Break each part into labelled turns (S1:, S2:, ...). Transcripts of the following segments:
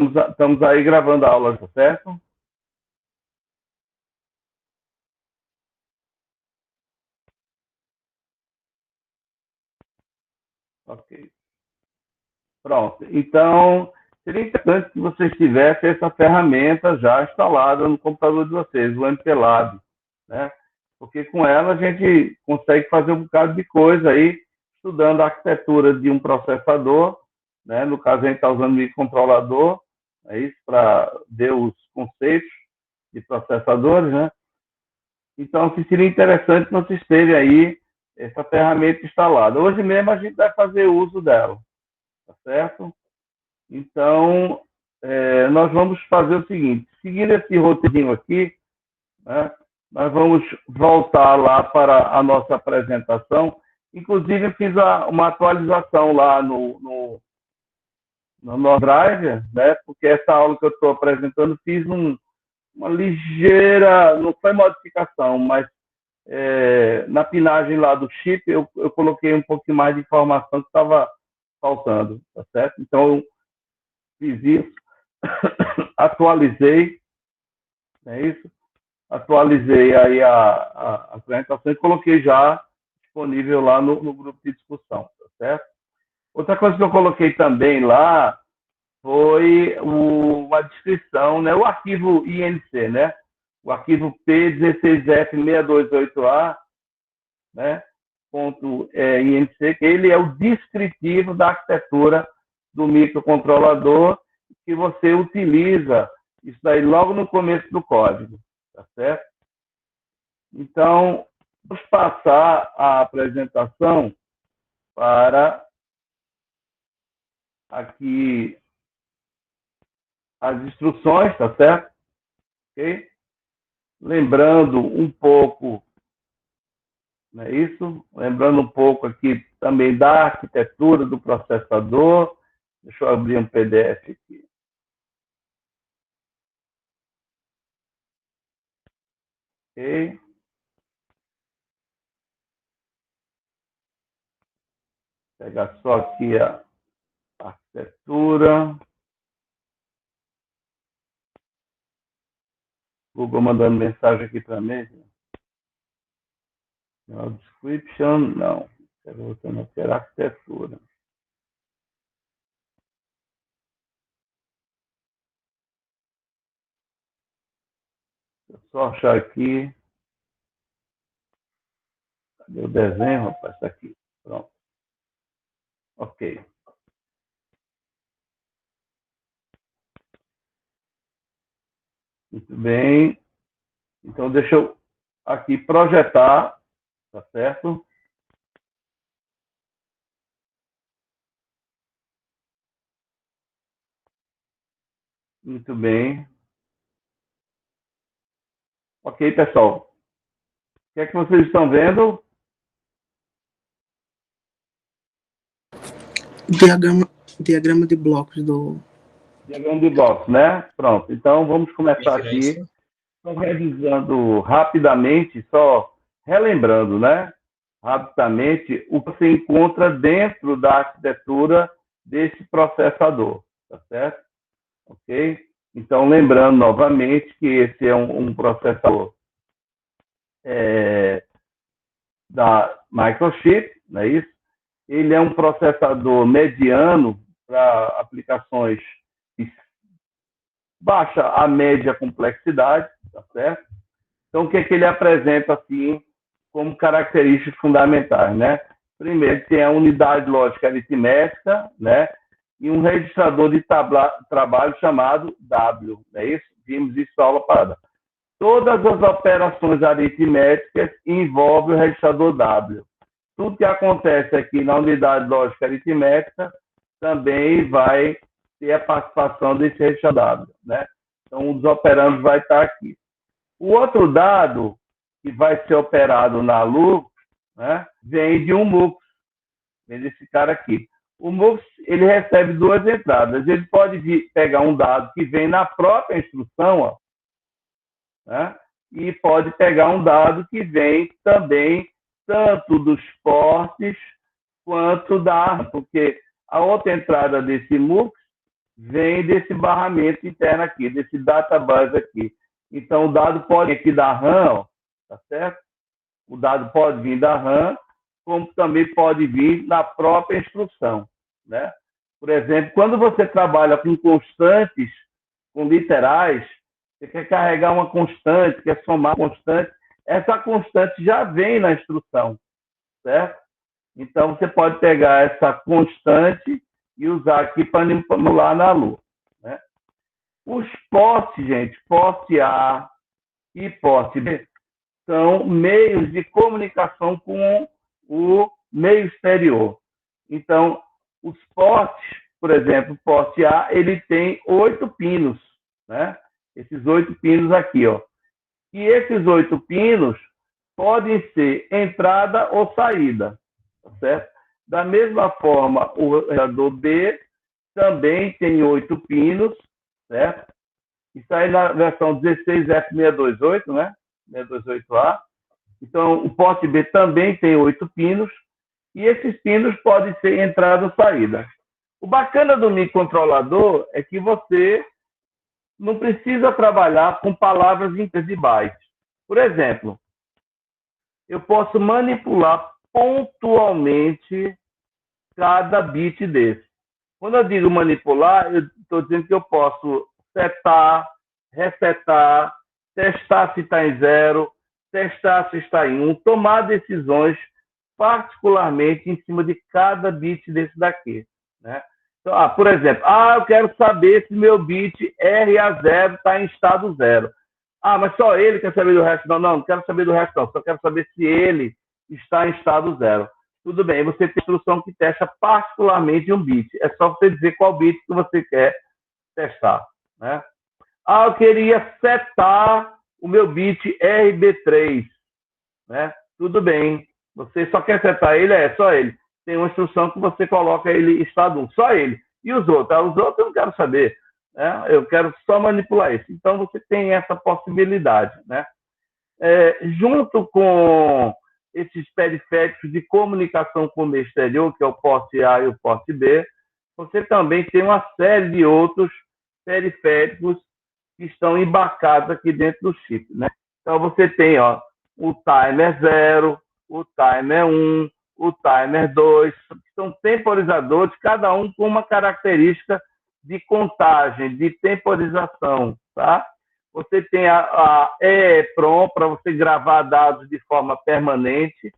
S1: Estamos aí gravando a aula, tá certo? Ok. Pronto. Então, seria interessante que vocês tivessem essa ferramenta já instalada no computador de vocês, o MPLab, né? Porque com ela a gente consegue fazer um bocado de coisa aí, estudando a arquitetura de um processador, né? No caso, a gente está usando o microcontrolador, é isso, para ver os conceitos de processadores, né? Então, que seria interessante vocês terem aí essa ferramenta instalada. Hoje mesmo a gente vai fazer uso dela, tá certo? Então, nós vamos fazer o seguinte, seguindo esse roteirinho aqui, né, nós vamos voltar lá para a nossa apresentação. Inclusive, eu fiz uma atualização lá no Drive, né, porque essa aula que eu estou apresentando, fiz uma ligeira, não foi modificação, mas na pinagem lá do chip, eu coloquei um pouquinho mais de informação que estava faltando, tá certo? Então, eu fiz isso, atualizei, é isso? Atualizei aí a apresentação e coloquei já disponível lá no grupo de discussão, tá certo? Outra coisa que eu coloquei também lá foi a descrição, né? O arquivo INC, né? O arquivo P16F628A, né? .inc, que ele é o descritivo da arquitetura do microcontrolador que você utiliza isso daí logo no começo do código, tá certo? Então, vamos passar a apresentação para aqui as instruções, tá certo? Ok? Lembrando um pouco, não é isso? Lembrando um pouco aqui também da arquitetura do processador. Deixa eu abrir um PDF aqui. Ok? Pegar só aqui a arquitetura. Google mandando mensagem aqui para mim. No description, não. Eu não quero arquitetura. Deixa eu só achar aqui. Cadê o desenho, rapaz? Está aqui. Pronto. Ok. Muito bem. Então, deixa eu aqui projetar, tá certo? Muito bem. Ok, pessoal. O que é que vocês estão vendo?
S2: Diagrama de blocos do...
S1: Diagrama de blocos, né? Pronto. Então, vamos começar aqui. Estou revisando rapidamente, só relembrando, né? Rapidamente, o que você encontra dentro da arquitetura desse processador, tá certo? Ok? Então, lembrando novamente que esse é um processador da Microchip, não é isso? Ele é um processador mediano para aplicações de baixa a média complexidade, tá certo? Então, o que ele apresenta, assim, como características fundamentais, né? Primeiro, tem a unidade lógica aritmética, né? E um registrador de trabalho chamado W, é isso? Vimos isso na aula passada. Todas as operações aritméticas envolvem o registrador W. Tudo que acontece aqui na unidade lógica aritmética também vai ter a participação desse registrador W, né? Então, um dos operandos vai estar aqui. O outro dado que vai ser operado na LU, né, vem de um MUX, vem desse cara aqui. O MUX, ele recebe duas entradas. Ele pode pegar um dado que vem na própria instrução, ó, né, e pode pegar um dado que vem também tanto dos portes quanto da, porque a outra entrada desse MUX vem desse barramento interno aqui, desse database aqui. Então, o dado pode vir aqui da RAM, ó, tá certo? O dado pode vir da RAM, como também pode vir na própria instrução, né? Por exemplo, quando você trabalha com constantes, com literais, você quer carregar uma constante, quer somar uma constante, essa constante já vem na instrução, certo? Então, você pode pegar essa constante e usar aqui para manipular na Lua, né? Os portes, gente, porte A e porte B, são meios de comunicação com o meio exterior. Então, os portes, por exemplo, o porte A, ele tem 8 pinos, né? Esses 8 pinos aqui, ó. E esses 8 pinos podem ser entrada ou saída, tá certo? Da mesma forma, o gerador B também tem 8 pinos, certo? Isso aí na versão 16F628, né? 628A. Então, o porte B também tem 8 pinos, e esses pinos podem ser entrada ou saída. O bacana do microcontrolador é que você não precisa trabalhar com palavras inteiras de bytes. Por exemplo, eu posso manipular pontualmente cada bit desse. Quando eu digo manipular, eu estou dizendo que eu posso setar, resetar, testar se está em 0, testar se está em 1, tomar decisões particularmente em cima de cada bit desse daqui, né? Então, por exemplo, eu quero saber se meu bit RA0 está em estado 0. Mas só ele quer saber do resto? Não quero saber do resto não, só quero saber se ele está em estado 0. Tudo bem, você tem instrução que testa particularmente um bit. É só você dizer qual bit que você quer testar, né? Eu queria setar o meu bit RB3, né? Tudo bem, você só quer setar ele, só ele. Tem uma instrução que você coloca ele em estado 1, só ele. E os outros? Os outros eu não quero saber, né? Eu quero só manipular isso. Então, você tem essa possibilidade, né? Junto com esses periféricos de comunicação com o meio exterior, que é o porte A e o porte B, você também tem uma série de outros periféricos que estão embarcados aqui dentro do chip, né? Então, você tem, ó, o timer 0, o timer 1, o timer 2, que são temporizadores, cada um com uma característica de contagem, de temporização, tá? Você tem a EEPROM para você gravar dados de forma permanente,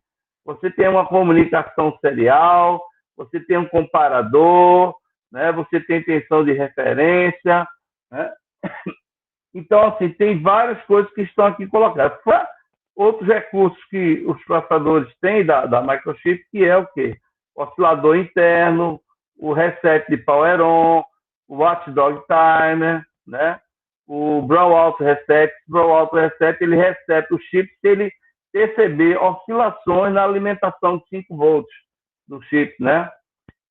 S1: você tem uma comunicação serial, você tem um comparador, né? Você tem tensão de referência, né? Então, assim, tem várias coisas que estão aqui colocadas. Outros recursos que os processadores têm da Microchip, que é o quê? O oscilador interno, o reset de power on, o watchdog timer, né? O Brown-out reset. O Brown-out reset, ele reseta o chip se ele perceber oscilações na alimentação de 5 volts do chip, né?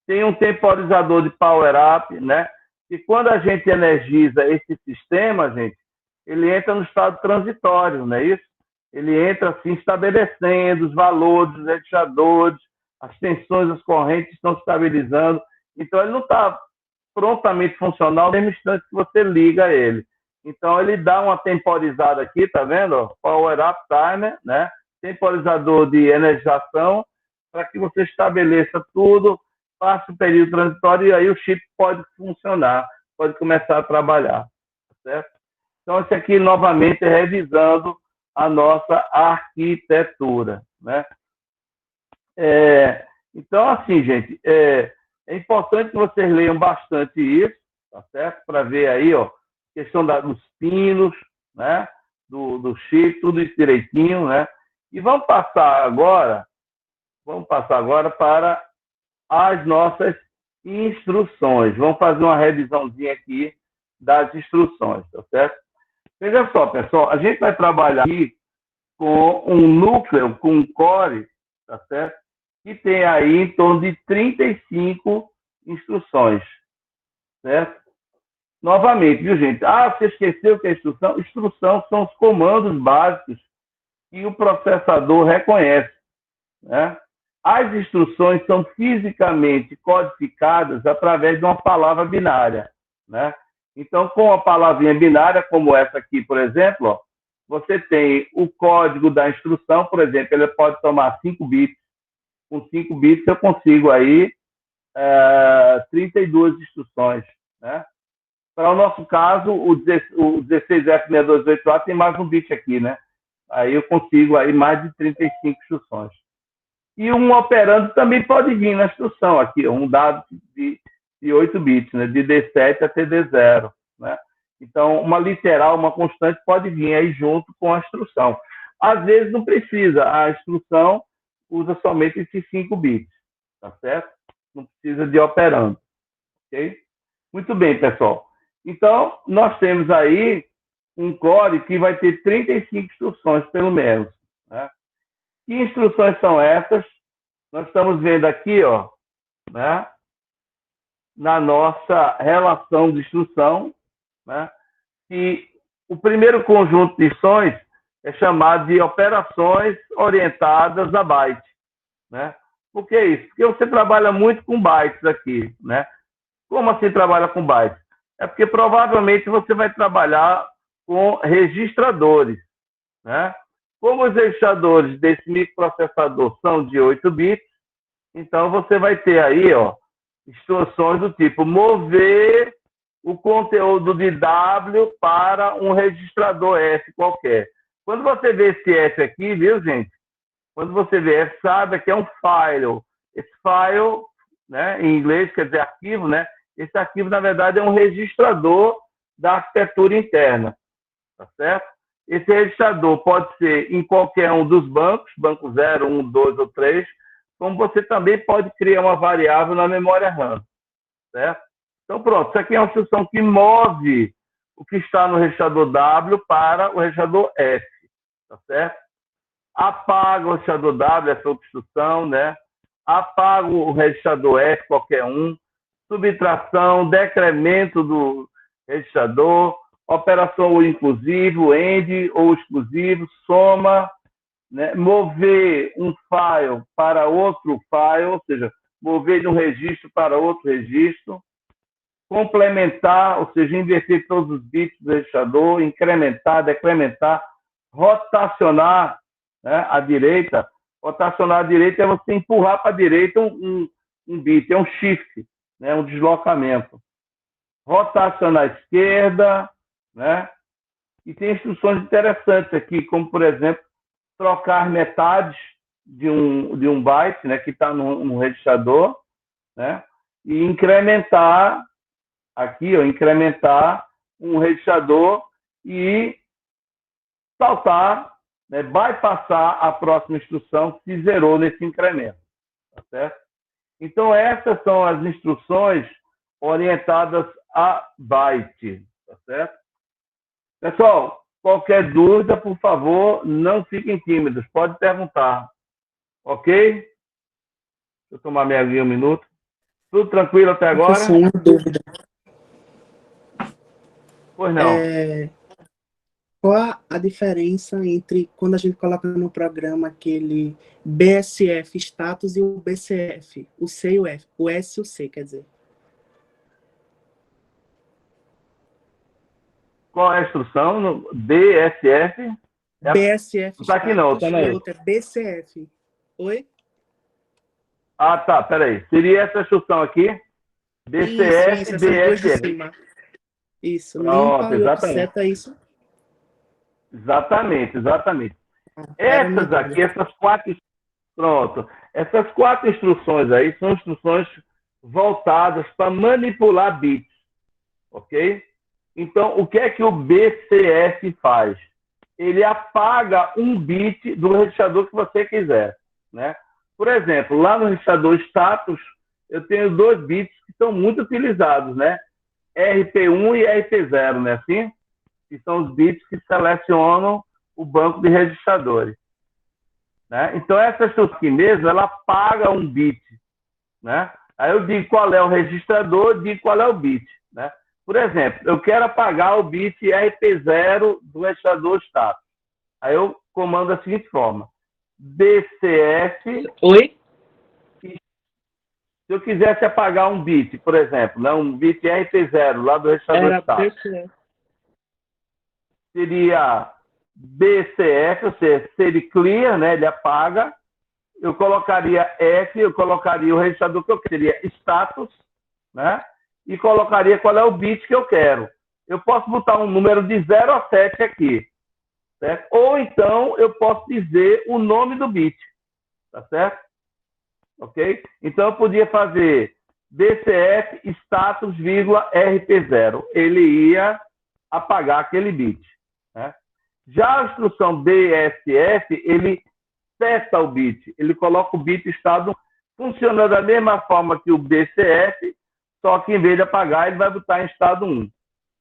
S1: Tem um temporizador de power up, né? E quando a gente energiza esse sistema, gente, ele entra no estado transitório, não é isso? Ele entra assim, estabelecendo os valores, os registradores, as tensões, as correntes estão estabilizando. Então, ele não está prontamente funcional no mesmo instante que você liga ele. Então, ele dá uma temporizada aqui, tá vendo? Power up timer, né? Temporizador de energização, para que você estabeleça tudo, passe o período transitório e aí o chip pode funcionar, pode começar a trabalhar, certo? Então, esse aqui, novamente, é revisando a nossa arquitetura, né? Então, assim, gente, é importante que vocês leiam bastante isso, tá certo? Para ver aí, ó, questão dos pinos, né? Do chip, tudo isso direitinho, né? E vamos passar agora para as nossas instruções. Vamos fazer uma revisãozinha aqui das instruções, tá certo? Veja só, pessoal, a gente vai trabalhar aqui com um núcleo, com um core, tá certo? Que tem aí em torno de 35 instruções, certo? Novamente, viu, gente? Você esqueceu que é instrução? Instrução são os comandos básicos que o processador reconhece, né? As instruções são fisicamente codificadas através de uma palavra binária, né? Então, com a palavrinha binária, como essa aqui, por exemplo, ó, você tem o código da instrução, por exemplo, ele pode tomar 5 bits. Com 5 bits eu consigo aí 32 instruções, né? Para o nosso caso, o 16F6284 tem mais um bit aqui, né? Aí eu consigo aí mais de 35 instruções. E um operando também pode vir na instrução aqui, um dado de 8 bits, né? De D7 até D0, né? Então, uma literal, uma constante pode vir aí junto com a instrução. Às vezes não precisa, a instrução usa somente esses 5 bits, tá certo? Não precisa de operando, ok? Muito bem, pessoal. Então, nós temos aí um core que vai ter 35 instruções, pelo menos, né? Que instruções são essas? Nós estamos vendo aqui, ó, né, na nossa relação de instrução, né, que o primeiro conjunto de instruções é chamado de operações orientadas a byte, né? Por que isso? Porque você trabalha muito com bytes aqui, né? Como assim trabalha com bytes? É porque provavelmente você vai trabalhar com registradores, né? Como os registradores desse microprocessador são de 8 bits, então você vai ter aí, ó, instruções do tipo mover o conteúdo de W para um registrador F qualquer. Quando você vê esse F aqui, viu, gente? Quando você vê F, sabe que é um file. Esse file, né, em inglês quer dizer arquivo, né? Esse arquivo, na verdade, é um registrador da arquitetura interna, tá certo? Esse registrador pode ser em qualquer um dos bancos, banco 0, 1, 2 ou 3, como você também pode criar uma variável na memória RAM, certo? Então, pronto, isso aqui é uma instrução que move o que está no registrador W para o registrador F, tá certo? Apaga o registrador W, essa outra instrução, né? Apaga o registrador F, qualquer um. Subtração, decremento do registrador, operação inclusivo, AND ou exclusivo, soma, né? Mover um file para outro file, ou seja, mover de um registro para outro registro, complementar, ou seja, inverter todos os bits do registrador, incrementar, decrementar, rotacionar, né, à direita. Rotacionar à direita é você empurrar para a direita um bit, é um shift, né, um deslocamento. Rotacionar à esquerda, né? E tem instruções interessantes aqui, como, por exemplo, trocar metades de um byte, né, que está no registrador, né? E incrementar aqui, ó, incrementar um registrador e saltar, né, bypassar a próxima instrução que se zerou nesse incremento, tá certo? Então, essas são as instruções orientadas a byte, tá certo? Pessoal, qualquer dúvida, por favor, não fiquem tímidos, pode perguntar, ok? Deixa eu tomar minha aguinha um minuto. Tudo tranquilo até agora?
S2: Professor, uma dúvida.
S1: Pois não.
S2: Qual a diferença entre quando a gente coloca no programa aquele BSF status e o BCF, o C e o F, o S e o C, quer dizer?
S1: Qual é a instrução? No DSF?
S2: BSF
S1: não está aqui não, tá
S2: e outra é BCF. Oi?
S1: Ah, tá, peraí. Seria essa instrução aqui? BCF,
S2: isso, essas duas de
S1: BSF.
S2: cima. Isso,
S1: Pronto,
S2: limpa e outro seta, isso?
S1: Exatamente, exatamente.
S2: Era
S1: Essas aqui, essas quatro... Pronto. Essas 4 instruções aí são instruções voltadas para manipular bits, ok? Então, o que é que o BCF faz? Ele apaga um bit do registrador que você quiser, né? Por exemplo, lá no registrador status, eu tenho 2 bits que são muito utilizados, né? RP1 e RP0, né? Assim, que são os bits que selecionam o banco de registradores, né? Então, essa instrução aqui mesmo, ela apaga um bit, né? Aí eu digo qual é o registrador, digo qual é o bit, né? Por exemplo, eu quero apagar o bit RP0 do registrador status. Aí eu comando da seguinte forma: BCF.
S2: Oi?
S1: Se eu quisesse apagar um bit, por exemplo, né, um bit RP0 lá do registrador status, seria BCF, ou seja, se ele clear, né, ele apaga, eu colocaria F, eu colocaria o registrador que eu quero, seria status, né, e colocaria qual é o bit que eu quero. Eu posso botar um número de 0 a 7 aqui, certo? Ou então eu posso dizer o nome do bit, tá certo? Ok? Então eu podia fazer BCF status, RP0. Ele ia apagar aquele bit, né? Já a instrução BSF, ele seta o bit, ele coloca o bit estado, funciona da mesma forma que o BCF, só que em vez de apagar, ele vai botar em estado 1.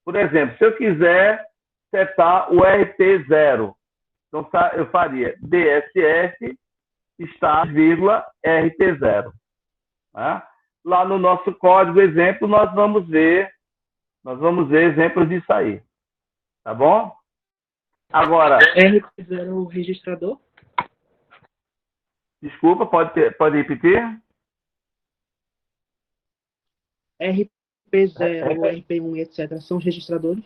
S1: Por exemplo, se eu quiser setar o RP0, então eu faria BSF estado, RP0. Né? Lá no nosso código exemplo, nós vamos ver exemplos disso aí. Tá bom? Agora...
S2: RP0 é o registrador?
S1: Desculpa, pode repetir?
S2: RP0, RP1, etc. são os registradores?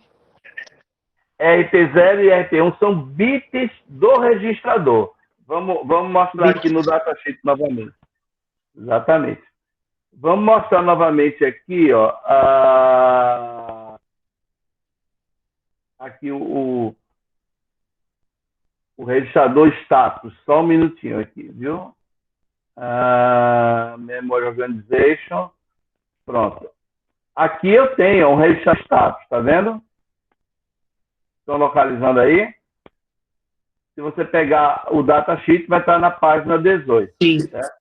S1: RP0 e RP1 são bits do registrador. Vamos mostrar aqui no datasheet novamente. Exatamente. Vamos mostrar novamente aqui, ó, aqui o registrador status. Só um minutinho aqui, viu? Memory Organization. Pronto. Aqui eu tenho um registrador status, tá vendo? Estão localizando aí? Se você pegar o datasheet, vai estar na página 18.
S2: Sim.
S1: Certo?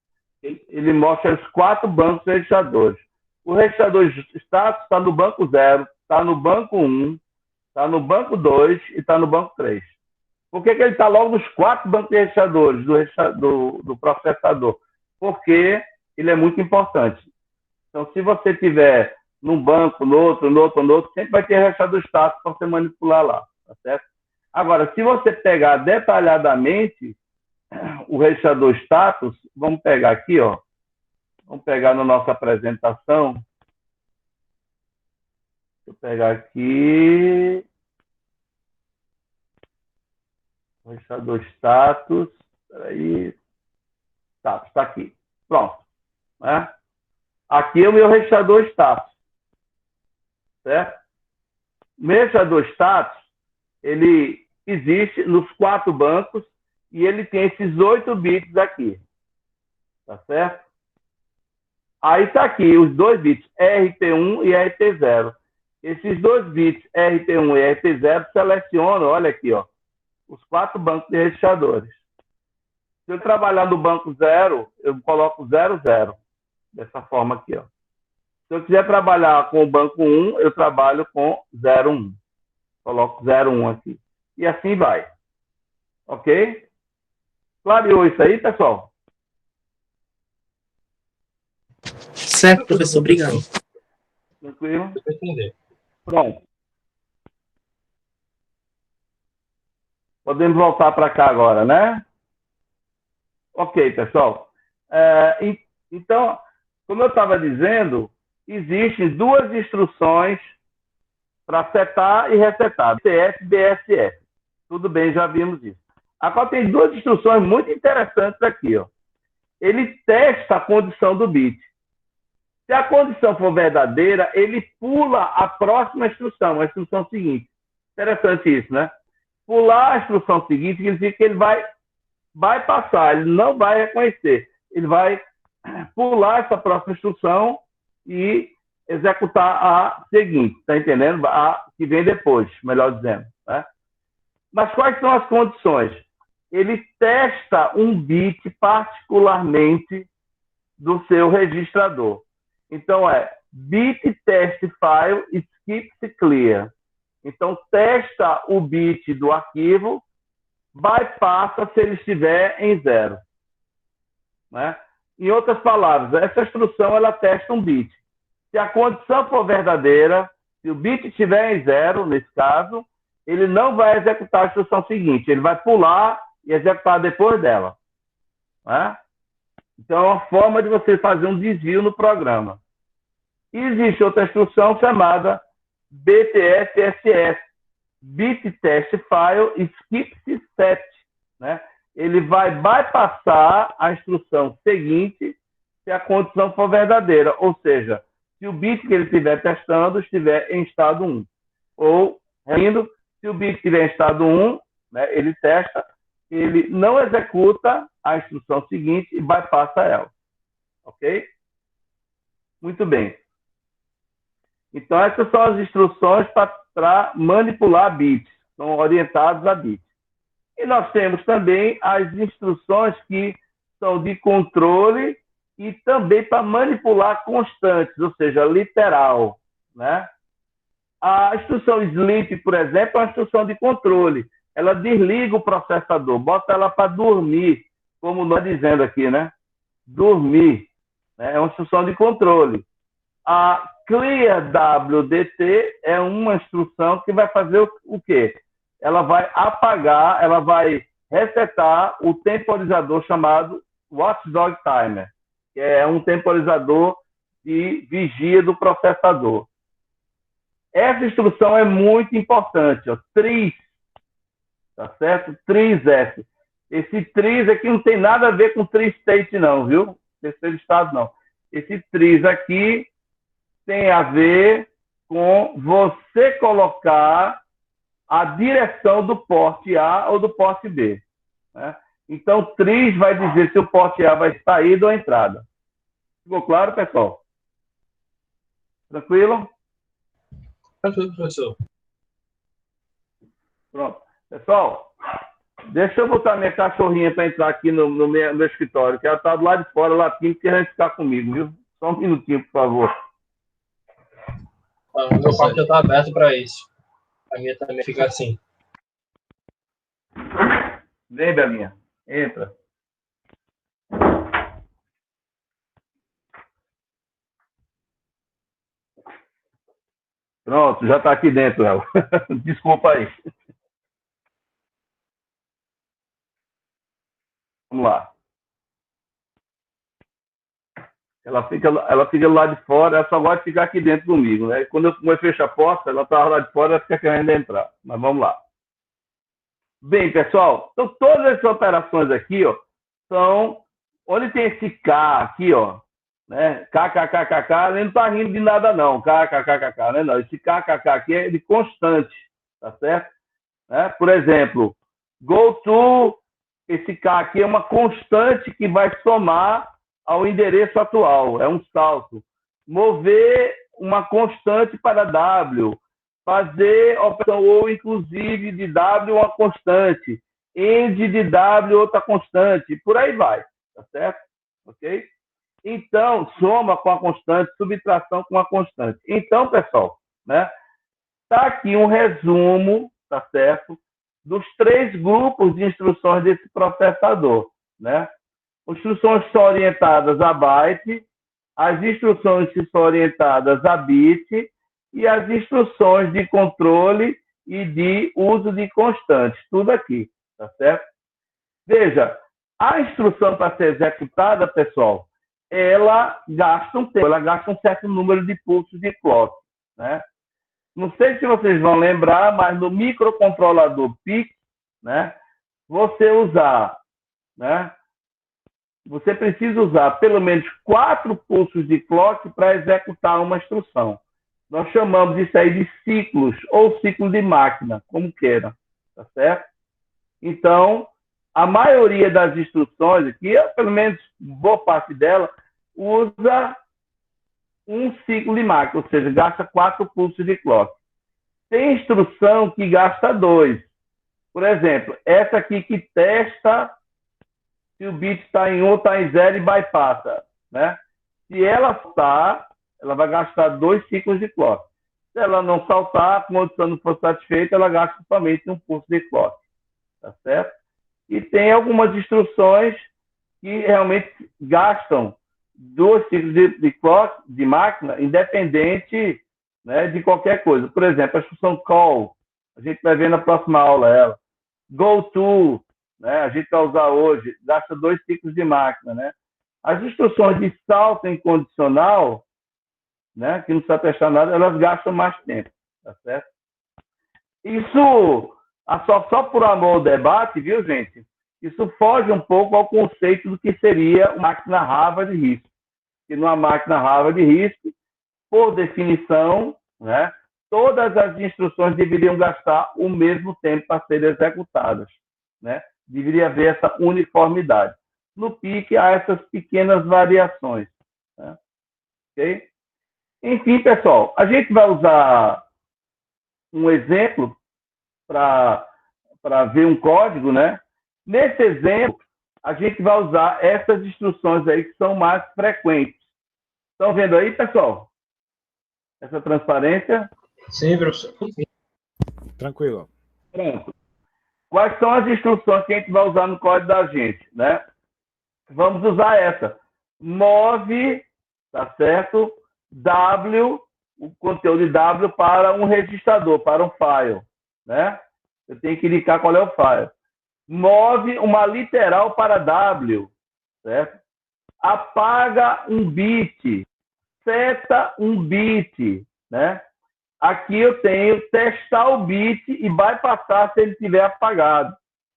S1: Ele mostra os 4 bancos registradores. O registrador status está no banco 0, está no banco 1, está no banco 2 e está no banco 3. Por que ele está logo nos 4 bancos registradores do processador? Porque ele é muito importante. Então, se você tiver num banco, no outro, sempre vai ter registrador status para você manipular lá, tá certo? Agora, se você pegar detalhadamente o registrador status, vamos pegar aqui, ó. Vamos pegar na nossa apresentação. Deixa eu pegar aqui. Registrador status. Peraí. Status, está aqui. Pronto. Né? Aqui é o meu registrador status. Certo? O meu registrador status, ele existe nos 4 bancos e ele tem esses 8 bits aqui. Tá certo? Aí está aqui os 2 bits, RP1 e RP0. Esses 2 bits, RP1 e RP0, selecionam, olha aqui, ó, os 4 bancos de registradores. Se eu trabalhar no banco 0, eu coloco 00. Dessa forma aqui, ó. Se eu quiser trabalhar com o banco 1, eu trabalho com 01. Coloco 01 aqui. E assim vai. Ok? Clareou isso aí, pessoal?
S2: Certo, professor. Obrigado.
S1: Tranquilo? Pronto. Podemos voltar para cá agora, né? Ok, pessoal. Então, como eu estava dizendo, existem 2 instruções para setar e resetar. BCF e BSF. Tudo bem, já vimos isso. Agora tem 2 instruções muito interessantes aqui, ó. Ele testa a condição do bit. Se a condição for verdadeira, ele pula a próxima instrução, a instrução seguinte. Interessante isso, né? Pular a instrução seguinte significa que ele vai passar, ele não vai reconhecer. Ele vai pular essa próxima instrução e executar a seguinte, tá entendendo? A que vem depois, melhor dizendo. Né? Mas quais são as condições? Ele testa um bit particularmente do seu registrador. Então, bit test file skips clear. Então, testa o bit do arquivo, bypassa se ele estiver em 0. Né? Em outras palavras, essa instrução ela testa um bit. Se a condição for verdadeira, se o bit estiver em 0, nesse caso, ele não vai executar a instrução seguinte. Ele vai pular e executar depois dela. Né? Então, é uma forma de você fazer um desvio no programa. E existe outra instrução chamada BTFSS, Bit Test File Skip Set, né? Ele vai bypassar a instrução seguinte se a condição for verdadeira, ou seja, se o bit que ele estiver testando estiver em estado 1. Ou, repetindo, se o bit estiver em estado 1, né, ele testa, ele não executa a instrução seguinte e bypassa ela. Ok? Muito bem. Então, essas são as instruções para manipular bits, são orientados a bits. E nós temos também as instruções que são de controle e também para manipular constantes, ou seja, literal, né? A instrução sleep, por exemplo, é uma instrução de controle. Ela desliga o processador, bota ela para dormir, como nós dizendo aqui, né? Dormir, né? É uma instrução de controle. A clear WDT é uma instrução que vai fazer o quê? Ela vai apagar, ela vai resetar o temporizador chamado Watchdog Timer, que é um temporizador de vigia do processador. Essa instrução é muito importante, ó, TRIS, tá certo? TRIS-F. Esse TRIS aqui não tem nada a ver com TRIS-State não, viu? Terceiro estado não. Esse TRIS aqui tem a ver com você colocar a direção do porte A ou do porte B, né? Então, o TRIS vai dizer se o porte A vai sair ou entrada. Ficou claro, pessoal? Tranquilo?
S3: Tranquilo, professor.
S1: Pronto. Pessoal, deixa eu botar minha cachorrinha para entrar aqui no meu escritório, que ela está do lado de fora latindo, querendo ficar comigo, viu? Só um minutinho, por favor.
S3: O meu quarto já está aberto para isso. A minha também fica assim.
S1: Vem, Belinha. Entra. Pronto, já está aqui dentro, ela. Desculpa aí. Vamos lá. Ela fica do lado de fora, ela só gosta de ficar aqui dentro comigo, né? Quando eu fecho a porta, ela está lá de fora, ela fica querendo entrar. Mas vamos lá. Bem, pessoal, então todas essas operações aqui, ó, são onde tem esse K aqui, ó, né? KKKKK, ele não está rindo de nada não, KKKKK, né? Não, esse KKK aqui é de constante, tá certo? Né? Por exemplo, go to, esse K aqui é uma constante que vai somar ao endereço atual, é um salto. Mover uma constante para W, fazer operação ou inclusive de W uma constante, end de W outra constante, por aí vai, tá certo? Ok? Então, soma com a constante, subtração com a constante. Então, pessoal, né? Tá aqui um resumo, tá certo? Dos 3 grupos de instruções desse processador, né? Instruções que são orientadas a byte, as instruções que são orientadas a bit e as instruções de controle e de uso de constantes, tudo aqui, tá certo? Veja, a instrução para ser executada, pessoal, ela gasta um tempo, ela gasta um certo número de pulsos de clock, né? Não sei se vocês vão lembrar, mas no microcontrolador PIC, né, você precisa usar pelo menos 4 pulsos de clock para executar uma instrução. Nós chamamos isso aí de ciclos, ou ciclo de máquina, como queira, tá certo? Então, a maioria das instruções aqui, pelo menos boa parte dela, usa um ciclo de máquina, ou seja, gasta 4 pulsos de clock. Tem instrução que gasta 2. Por exemplo, essa aqui que testa se o bit está em 1 ou está em 0 e bypassa, né? Se ela saltar, ela vai gastar 2 ciclos de clock. Se ela não saltar, a condição não for satisfeita, ela gasta somente um pulso de clock, tá certo? E tem algumas instruções que realmente gastam 2 ciclos de clock, de máquina, independente, né, de qualquer coisa. Por exemplo, a instrução call, a gente vai ver na próxima aula ela. Go to, né, a gente vai usar hoje, gasta 2 ciclos de máquina, né? As instruções de salto incondicional, né, que não precisa testar nada, elas gastam mais tempo, tá certo? Isso, só por amor ao debate, viu, gente? Isso foge um pouco ao conceito do que seria uma máquina Harvard de RISC. Que numa máquina Harvard de RISC, por definição, né, todas as instruções deveriam gastar o mesmo tempo para serem executadas, né? Deveria haver essa uniformidade. No PIC, há essas pequenas variações, né? Okay? Enfim, pessoal, a gente vai usar um exemplo para ver um código, né? Nesse exemplo, a gente vai usar essas instruções aí que são mais frequentes. Estão vendo aí, pessoal? Essa transparência?
S3: Sim, professor.
S4: Tranquilo.
S1: Pronto. Quais são as instruções que a gente vai usar no código da gente, né? Vamos usar essa. Move, tá certo? W, o conteúdo de W para um registrador, para um file, né? Eu tenho que indicar qual é o file. Move uma literal para W, certo? Apaga um bit, seta um bit, né? Aqui eu tenho testar o bit e bypassar se ele estiver apagado.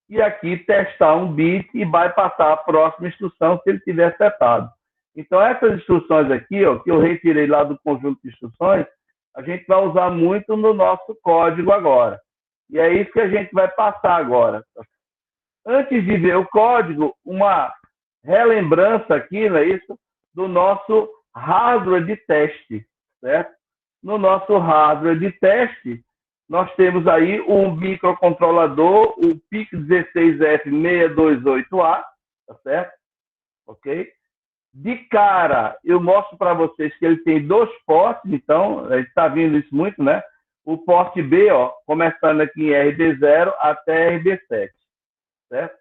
S1: E aqui testar um bit e bypassar a próxima instrução se ele estiver setado. Então, essas instruções aqui, ó, que eu retirei lá do conjunto de instruções, a gente vai usar muito no nosso código agora. E é isso que a gente vai passar agora. Antes de ver o código, uma relembrança aqui, não é isso, do nosso hardware de teste, certo? No nosso hardware de teste, nós temos aí um microcontrolador, o PIC16F628A, tá certo? Ok? De cara, eu mostro para vocês que ele tem 2 ports, então, a gente está vendo isso muito, né? O porte B, ó, começando aqui em RB0 até RB7, certo?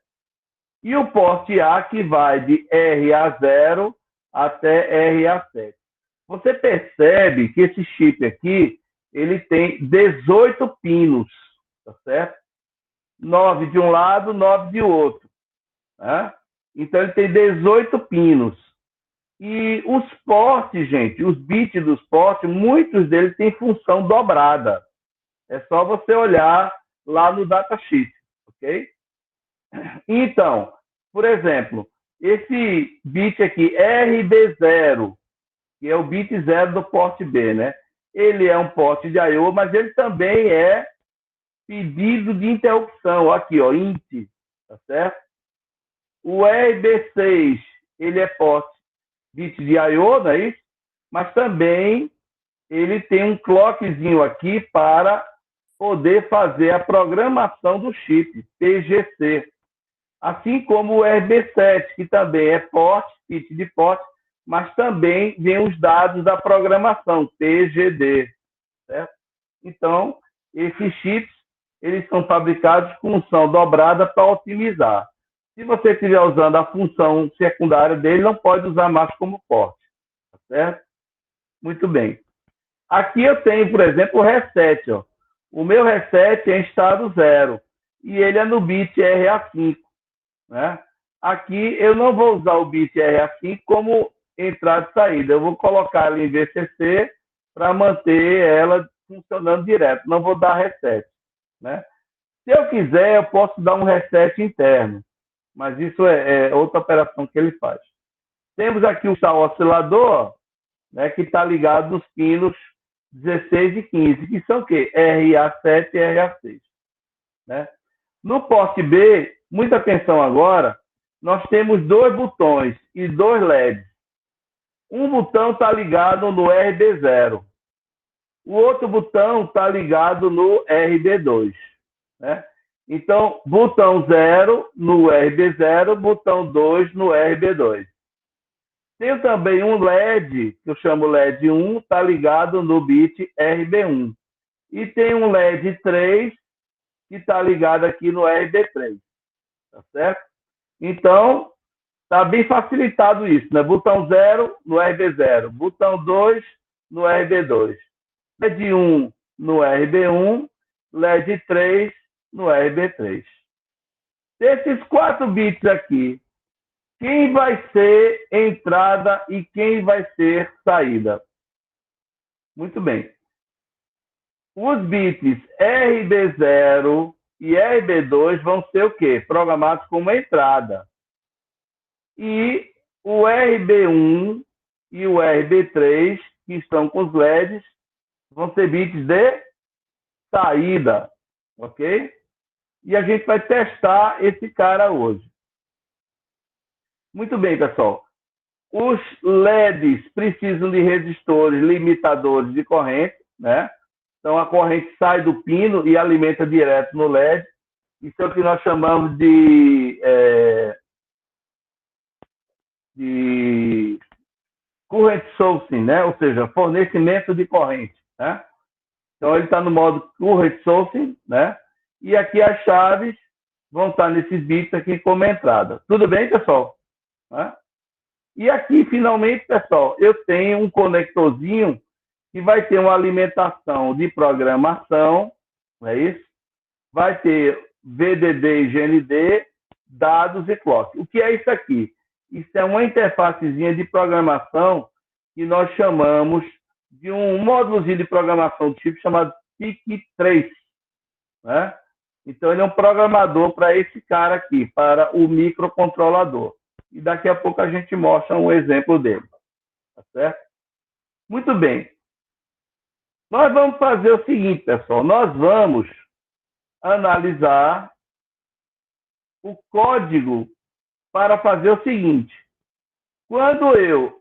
S1: E o porte A, que vai de RA0 até RA7. Você percebe que esse chip aqui, ele tem 18 pinos, tá certo? 9 de um lado, 9 de outro, né? Então, ele tem 18 pinos. E os ports, gente, os bits dos ports, muitos deles têm função dobrada. É só você olhar lá no datasheet, ok? Então, por exemplo, esse bit aqui, RB0, que é o bit 0 do porte B, né? Ele é um porte de I/O, mas ele também é pedido de interrupção. Aqui, ó, int, tá certo? O RB6, ele é porte bit de I/O, não é isso? Mas também ele tem um clockzinho aqui para poder fazer a programação do chip, PGC. Assim como o RB7, que também é porte, bit de porte, mas também vem os dados da programação, PGD, certo? Então, esses chips, eles são fabricados com função dobrada para otimizar. Se você estiver usando a função secundária dele, não pode usar mais como porte, tá certo? Muito bem. Aqui eu tenho, por exemplo, o reset, ó. O meu reset é em estado 0 e ele é no bit RA5, né? Aqui eu não vou usar o bit RA5 como entrada e saída. Eu vou colocar ali em VCC para manter ela funcionando direto. Não vou dar reset, né? Se eu quiser, eu posso dar um reset interno, mas isso é outra operação que ele faz. Temos aqui o oscilador, né, que está ligado nos pinos 16 e 15, que são o quê? RA7 e RA6. Né? No porte B, muita atenção agora, nós temos 2 botões e 2 LEDs. Um botão está ligado no RB0. O outro botão está ligado no RB2. Né? Então, botão 0 no RB0, botão 2 no RB2. Tem também um LED, que eu chamo LED 1, está ligado no bit RB1. E tem um LED 3, que está ligado aqui no RB3. Tá certo? Então, está bem facilitado isso, né? Botão 0 no RB0, botão 2 no RB2. LED 1 no RB1, LED 3 no RB3. Desses 4 bits aqui, quem vai ser entrada e quem vai ser saída? Muito bem. Os bits RB0 e RB2 vão ser o quê? Programados como entrada. E o RB1 e o RB3, que estão com os LEDs, vão ser bits de saída, ok? E a gente vai testar esse cara hoje. Muito bem, pessoal. Os LEDs precisam de resistores limitadores de corrente, né? Então, a corrente sai do pino e alimenta direto no LED. Isso é o que nós chamamos de current sourcing, né? Ou seja, fornecimento de corrente, né? Então, ele está no modo current sourcing, né? E aqui as chaves vão estar nesses bits aqui como entrada. Tudo bem, pessoal? Né? E aqui, finalmente, pessoal, eu tenho um conectorzinho que vai ter uma alimentação de programação, não é isso? Vai ter VDD e GND, dados e clock. O que é isso aqui? Isso é uma interfacezinha de programação que nós chamamos de um módulozinho de programação do chip chamado PIC3, né? Então, ele é um programador para esse cara aqui, para o microcontrolador. E daqui a pouco a gente mostra um exemplo dele. Tá certo? Muito bem. Nós vamos fazer o seguinte, pessoal. Nós vamos analisar o código para fazer o seguinte. Quando eu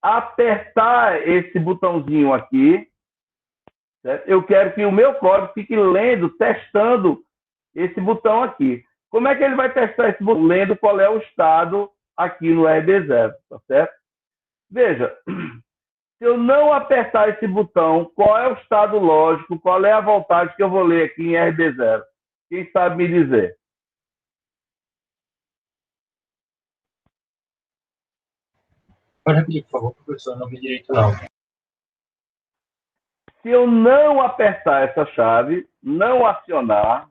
S1: apertar esse botãozinho aqui, certo? Eu quero que o meu código fique lendo, testando esse botão aqui. Como é que ele vai testar esse botão? Lendo qual é o estado aqui no RB0, tá certo? Veja, se eu não apertar esse botão, qual é o estado lógico, qual é a voltagem que eu vou ler aqui em RB0? Quem sabe me dizer?
S3: Pode repetir, por favor, professor, não vi direito, não.
S1: Se eu não apertar essa chave, não acionar,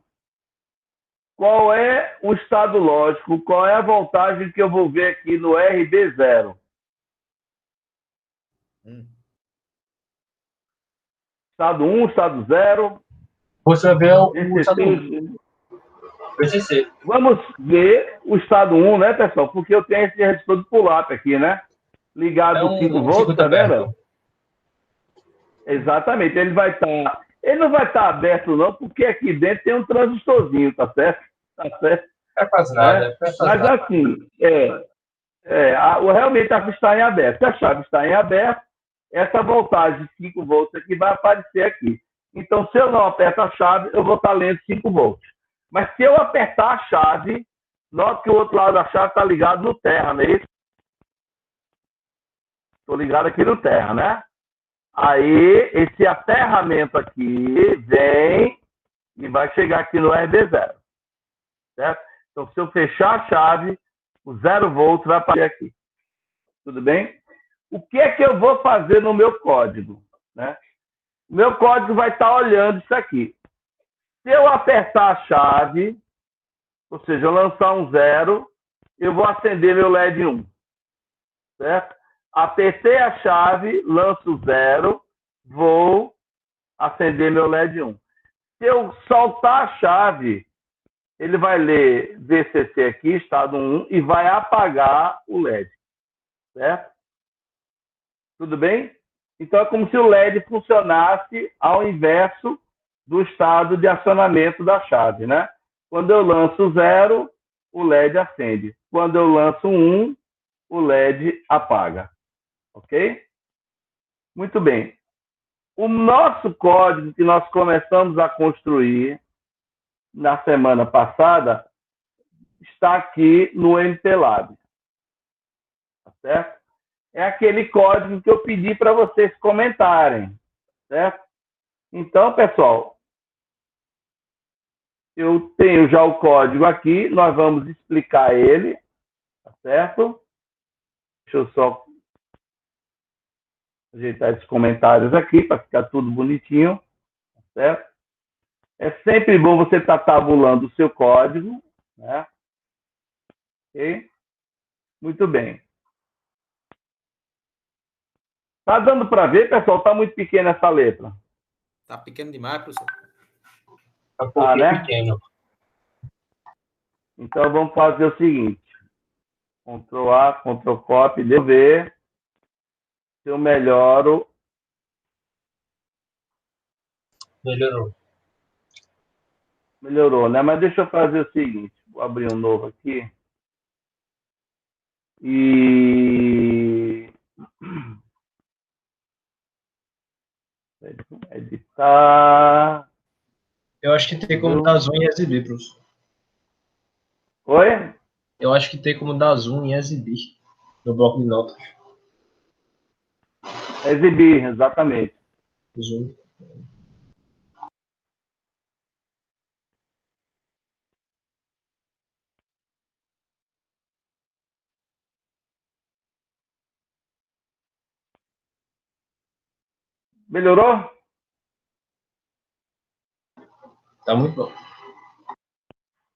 S1: qual é o estado lógico, qual é a voltagem que eu vou ver aqui no RB0? Estado 1, estado 0.
S3: Você vai ver o estado 1. PCC.
S1: Vamos ver o estado 1, né, pessoal? Porque eu tenho esse resistor de pull-up aqui, né? Ligado no 5 volts, tá vendo? Exatamente. Ele vai estar... Ele não vai estar aberto, não, porque aqui dentro tem um transistorzinho, tá certo? Tá certo?
S3: É quase nada.
S1: Mas assim, realmente a chave está em aberto. Se a chave está em aberto, essa voltagem de 5 volts aqui vai aparecer aqui. Então, se eu não aperto a chave, eu vou estar lendo 5 volts. Mas se eu apertar a chave, note que o outro lado da chave está ligado no terra, não é isso? Estou ligado aqui no terra, né? Aí, esse aterramento aqui vem e vai chegar aqui no RB0. Certo? Então, se eu fechar a chave, o 0 volts vai aparecer aqui. Tudo bem? O que é que eu vou fazer no meu código? Né? O meu código vai estar olhando isso aqui. Se eu apertar a chave, ou seja, eu lançar um 0, eu vou acender meu LED 1. Certo? Apertei a chave, lanço o 0, vou acender meu LED 1. Se eu soltar a chave, ele vai ler VCC aqui, estado 1, e vai apagar o LED. Certo? Tudo bem? Então, é como se o LED funcionasse ao inverso do estado de acionamento da chave, né? Quando eu lanço 0, o LED acende. Quando eu lanço 1, o LED apaga. Ok? Muito bem. O nosso código que nós começamos a construir na semana passada está aqui no MPLAB. Tá certo? É aquele código que eu pedi para vocês comentarem. Certo? Então, pessoal, eu tenho já o código aqui, nós vamos explicar ele, tá certo? Deixa eu só ajeitar esses comentários aqui para ficar tudo bonitinho, tá certo? É sempre bom você estar tabulando o seu código, né? Ok? Muito bem. Tá dando para ver, pessoal? Tá muito pequena essa letra.
S5: Tá pequeno demais, professor.
S3: Tá um pouquinho
S1: né?
S3: pequeno.
S1: Então, vamos fazer o seguinte. Ctrl A, Ctrl Copy, deixa eu ver se eu melhoro.
S3: Melhorou.
S1: Melhorou, né? Mas deixa eu fazer o seguinte. Vou abrir um novo aqui. E... editar...
S3: Eu acho que tem como dar zoom e exibir, professor.
S1: Oi?
S3: Eu acho que tem como dar zoom e exibir no bloco de notas.
S1: Exibir, exatamente.
S3: Zoom.
S1: Melhorou?
S3: Tá muito bom.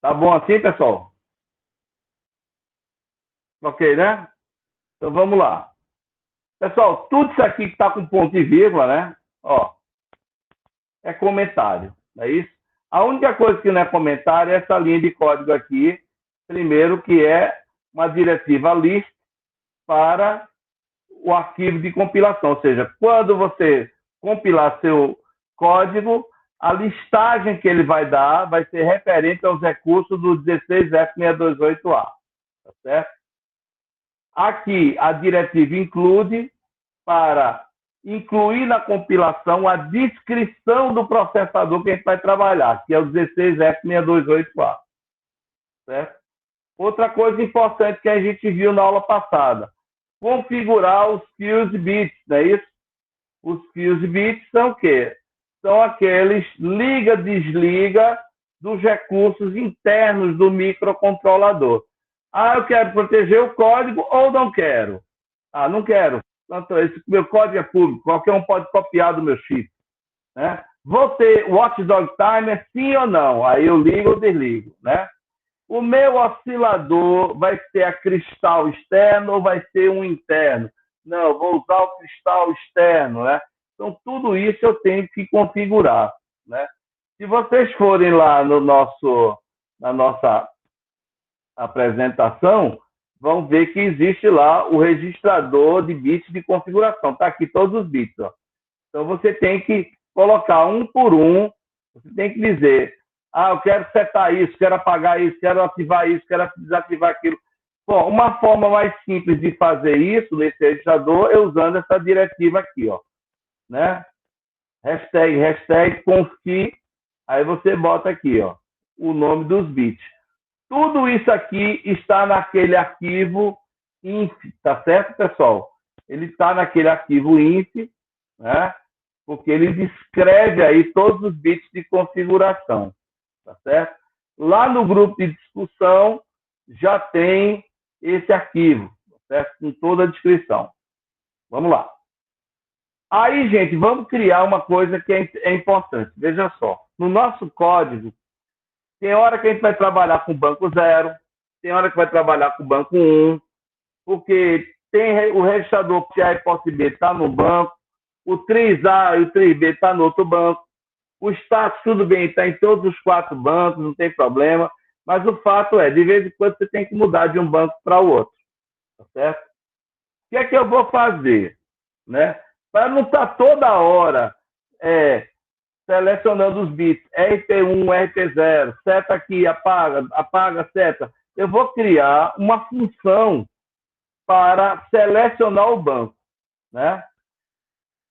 S1: Tá bom assim, pessoal? Ok, né? Então vamos lá. Pessoal, tudo isso aqui que está com ponto e vírgula, né? Ó, é comentário, não é isso? A única coisa que não é comentário é essa linha de código aqui, primeiro, que é uma diretiva list para o arquivo de compilação. Ou seja, quando você compilar seu código, a listagem que ele vai dar vai ser referente aos recursos do 16F628A. Tá certo? Aqui, a diretiva include para incluir na compilação a descrição do processador que a gente vai trabalhar, que é o 16F628A. Certo? Outra coisa importante que a gente viu na aula passada, configurar os fuse bits, não é isso? Os fuse bits são o quê? São aqueles liga-desliga dos recursos internos do microcontrolador. Ah, eu quero proteger o código ou não quero? Ah, não quero. Então, esse meu código é público, qualquer um pode copiar do meu chip. Né? Vou ter watchdog timer, sim ou não? Aí eu ligo ou desligo. Né? O meu oscilador vai ser a cristal externo ou vai ser um interno? Não, vou usar o cristal externo. Né? Então, tudo isso eu tenho que configurar. Né? Se vocês forem lá na nossa apresentação, vão ver que existe lá o registrador de bits de configuração. Está aqui todos os bits. Ó. Então, você tem que colocar um por um, você tem que dizer, eu quero setar isso, quero apagar isso, quero ativar isso, quero desativar aquilo. Bom, uma forma mais simples de fazer isso nesse registrador é usando essa diretiva aqui, ó, né? Hashtag config, aí você bota aqui, ó, o nome dos bits. Tudo isso aqui está naquele arquivo inf, tá certo, pessoal? Ele está naquele arquivo inf, né? Porque ele descreve aí todos os bits de configuração, tá certo? Lá no grupo de discussão já tem esse arquivo, tá certo? Com toda a descrição. Vamos lá. Aí, gente, vamos criar uma coisa que é importante. Veja só, no nosso código, tem hora que a gente vai trabalhar com banco 0, tem hora que vai trabalhar com banco 1, porque tem o registrador PA e POST B está no banco, o TRIS A e o TRIS B está no outro banco, o status, tudo bem, está em todos os 4 bancos, não tem problema, mas o fato é, de vez em quando você tem que mudar de um banco para o outro, tá certo? O que é que eu vou fazer? Né? Para não estar toda hora selecionando os bits, RP1, RP0, seta aqui, apaga, seta. Eu vou criar uma função para selecionar o banco. Né?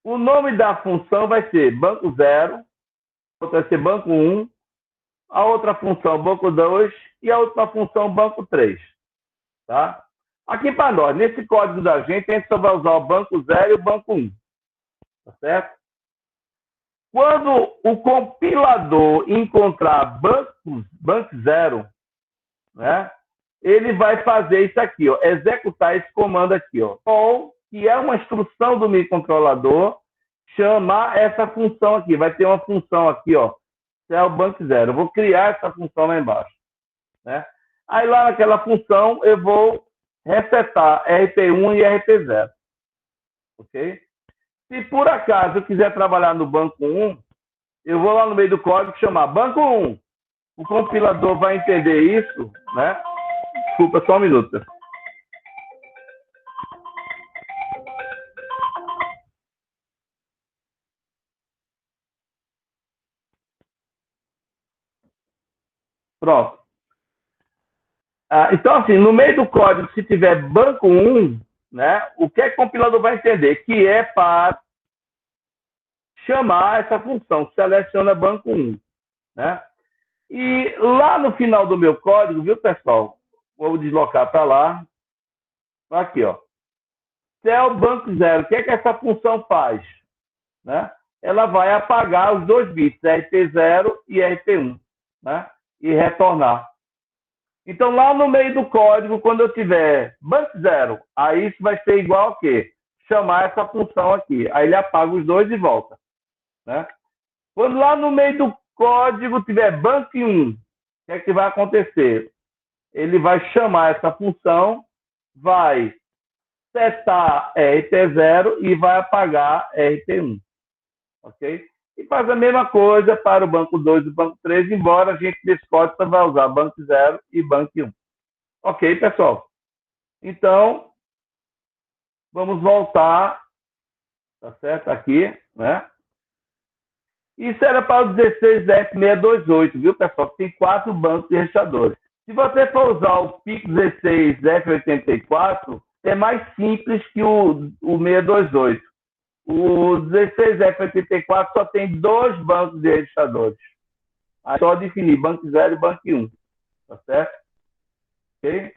S1: O nome da função vai ser banco 0, outra vai ser banco 1, a outra função banco 2 e a outra função banco 3. Tá? Aqui para nós, nesse código da gente, a gente só vai usar o banco 0 e o banco 1. Tá certo? Quando o compilador encontrar banco 0, né, ele vai fazer isso aqui, ó, executar esse comando aqui, ó, ou que é uma instrução do microcontrolador chamar essa função aqui. Vai ter uma função aqui, ó, que é o banco 0. Eu vou criar essa função lá embaixo. Né? Aí lá naquela função eu vou resetar RP1 e RP0. Ok? Se por acaso eu quiser trabalhar no banco 1, eu vou lá no meio do código chamar banco 1. O compilador vai entender isso, né? Desculpa, só um minuto. Pronto. Então, assim, no meio do código, se tiver banco 1, né, o que o compilador vai entender? Que é para chamar essa função, seleciona banco 1. Né? E lá no final do meu código, viu, pessoal? Vou deslocar para lá. Aqui, ó. Cell banco 0. O que essa função faz? Né? Ela vai apagar os 2 bits, RP0 e RP1, né? E retornar. Então, lá no meio do código, quando eu tiver banco 0, aí isso vai ser igual a quê? Chamar essa função aqui. Aí ele apaga os 2 e volta. Né? Quando lá no meio do código tiver banco 1, o que é que vai acontecer? Ele vai chamar essa função, vai setar RP0 e vai apagar RP1. Ok? E faz a mesma coisa para o banco 2 e o banco 3, embora a gente nesse código só vai usar banco 0 e banco 1. Ok, pessoal? Então, vamos voltar, tá certo? Aqui, né? Isso era para o 16F628, viu, pessoal? Tem 4 bancos de registradores. Se você for usar o PIC16F84, é mais simples que o 628. O 16F84 só tem 2 bancos de registradores. Aí só definir banco 0 e banco 1. Tá certo? Ok?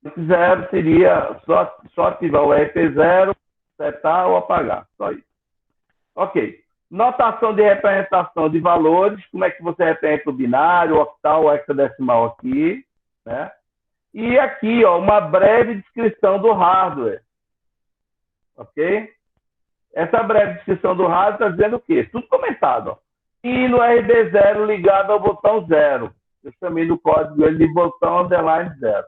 S1: Banco 0 seria só ativar o RP0, setar ou apagar. Só isso. Ok. Notação de representação de valores. Como é que você representa o binário, o octal, o hexadecimal aqui. Né? E aqui, ó, uma breve descrição do hardware. Ok? Essa breve descrição do hardware está dizendo o quê? Tudo comentado. Ó. E no RB0 ligado ao botão 0. Eu chamei no código ele de botão underline 0.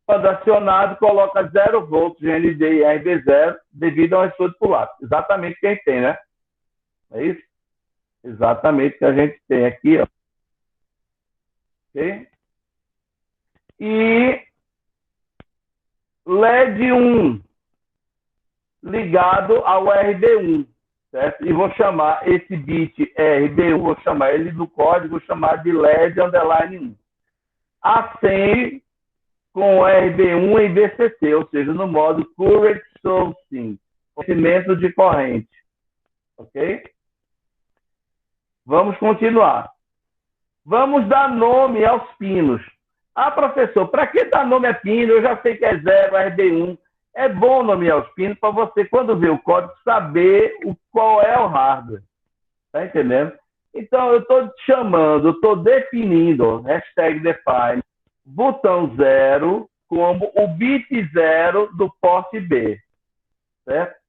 S1: Quando acionado, coloca 0 volts GND e RB0 devido a um estudo pular. Exatamente o que a gente tem, né? É isso? Exatamente o que a gente tem aqui. Ó. Ok? E LED 1 ligado ao RB1, certo? E vou chamar esse bit RB1, vou chamar ele do código, vou chamar de LED underline 1. Acende com RB1 em VCC, ou seja, no modo Current Sourcing, conhecimento de corrente. Ok? Vamos continuar. Vamos dar nome aos pinos. Ah, professor, para que dar nome a pino? Eu já sei que é 0, RB1. É bom nomear os pinos para você, quando ver o código, saber qual é o hardware. Tá entendendo? Então, eu estou chamando, eu estou definindo, hashtag define, botão 0 como o bit 0 do porte B. Certo?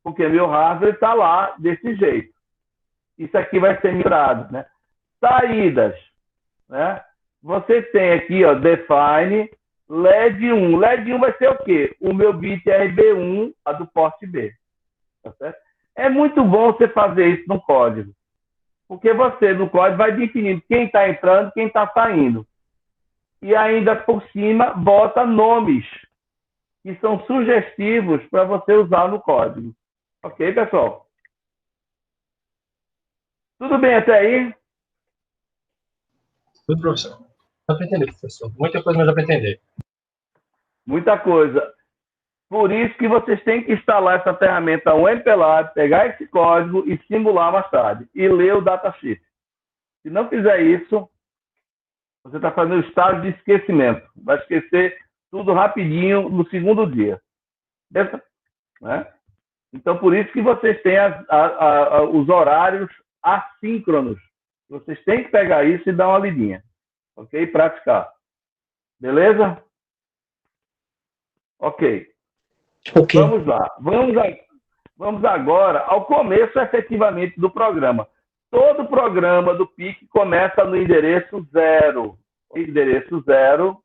S1: Porque meu hardware está lá desse jeito. Isso aqui vai ser migrado. Né? Saídas. Né? Você tem aqui, ó, define LED 1. LED 1 vai ser o quê? O meu bit RB1, a do porte B. Tá certo? É muito bom você fazer isso no código. Porque você, no código, vai definindo quem está entrando e quem está saindo. E ainda por cima, bota nomes que são sugestivos para você usar no código. Ok, pessoal? Tudo bem até aí?
S3: Tudo, professor. Dá para entender, professor. Muita coisa, mas dá para entender.
S1: Muita coisa. Por isso que vocês têm que instalar essa ferramenta MPLAB, pegar esse código e simular mais tarde. E ler o datasheet. Se não fizer isso, você está fazendo o estágio de esquecimento. Vai esquecer tudo rapidinho no segundo dia. Né? Então, por isso que vocês têm os horários assíncronos. Vocês têm que pegar isso e dar uma lidinha. Ok? E praticar. Beleza? Ok.
S2: Ok.
S1: Vamos lá. Vamos agora ao começo, efetivamente, do programa. Todo programa do PIC começa no endereço 0. endereço 0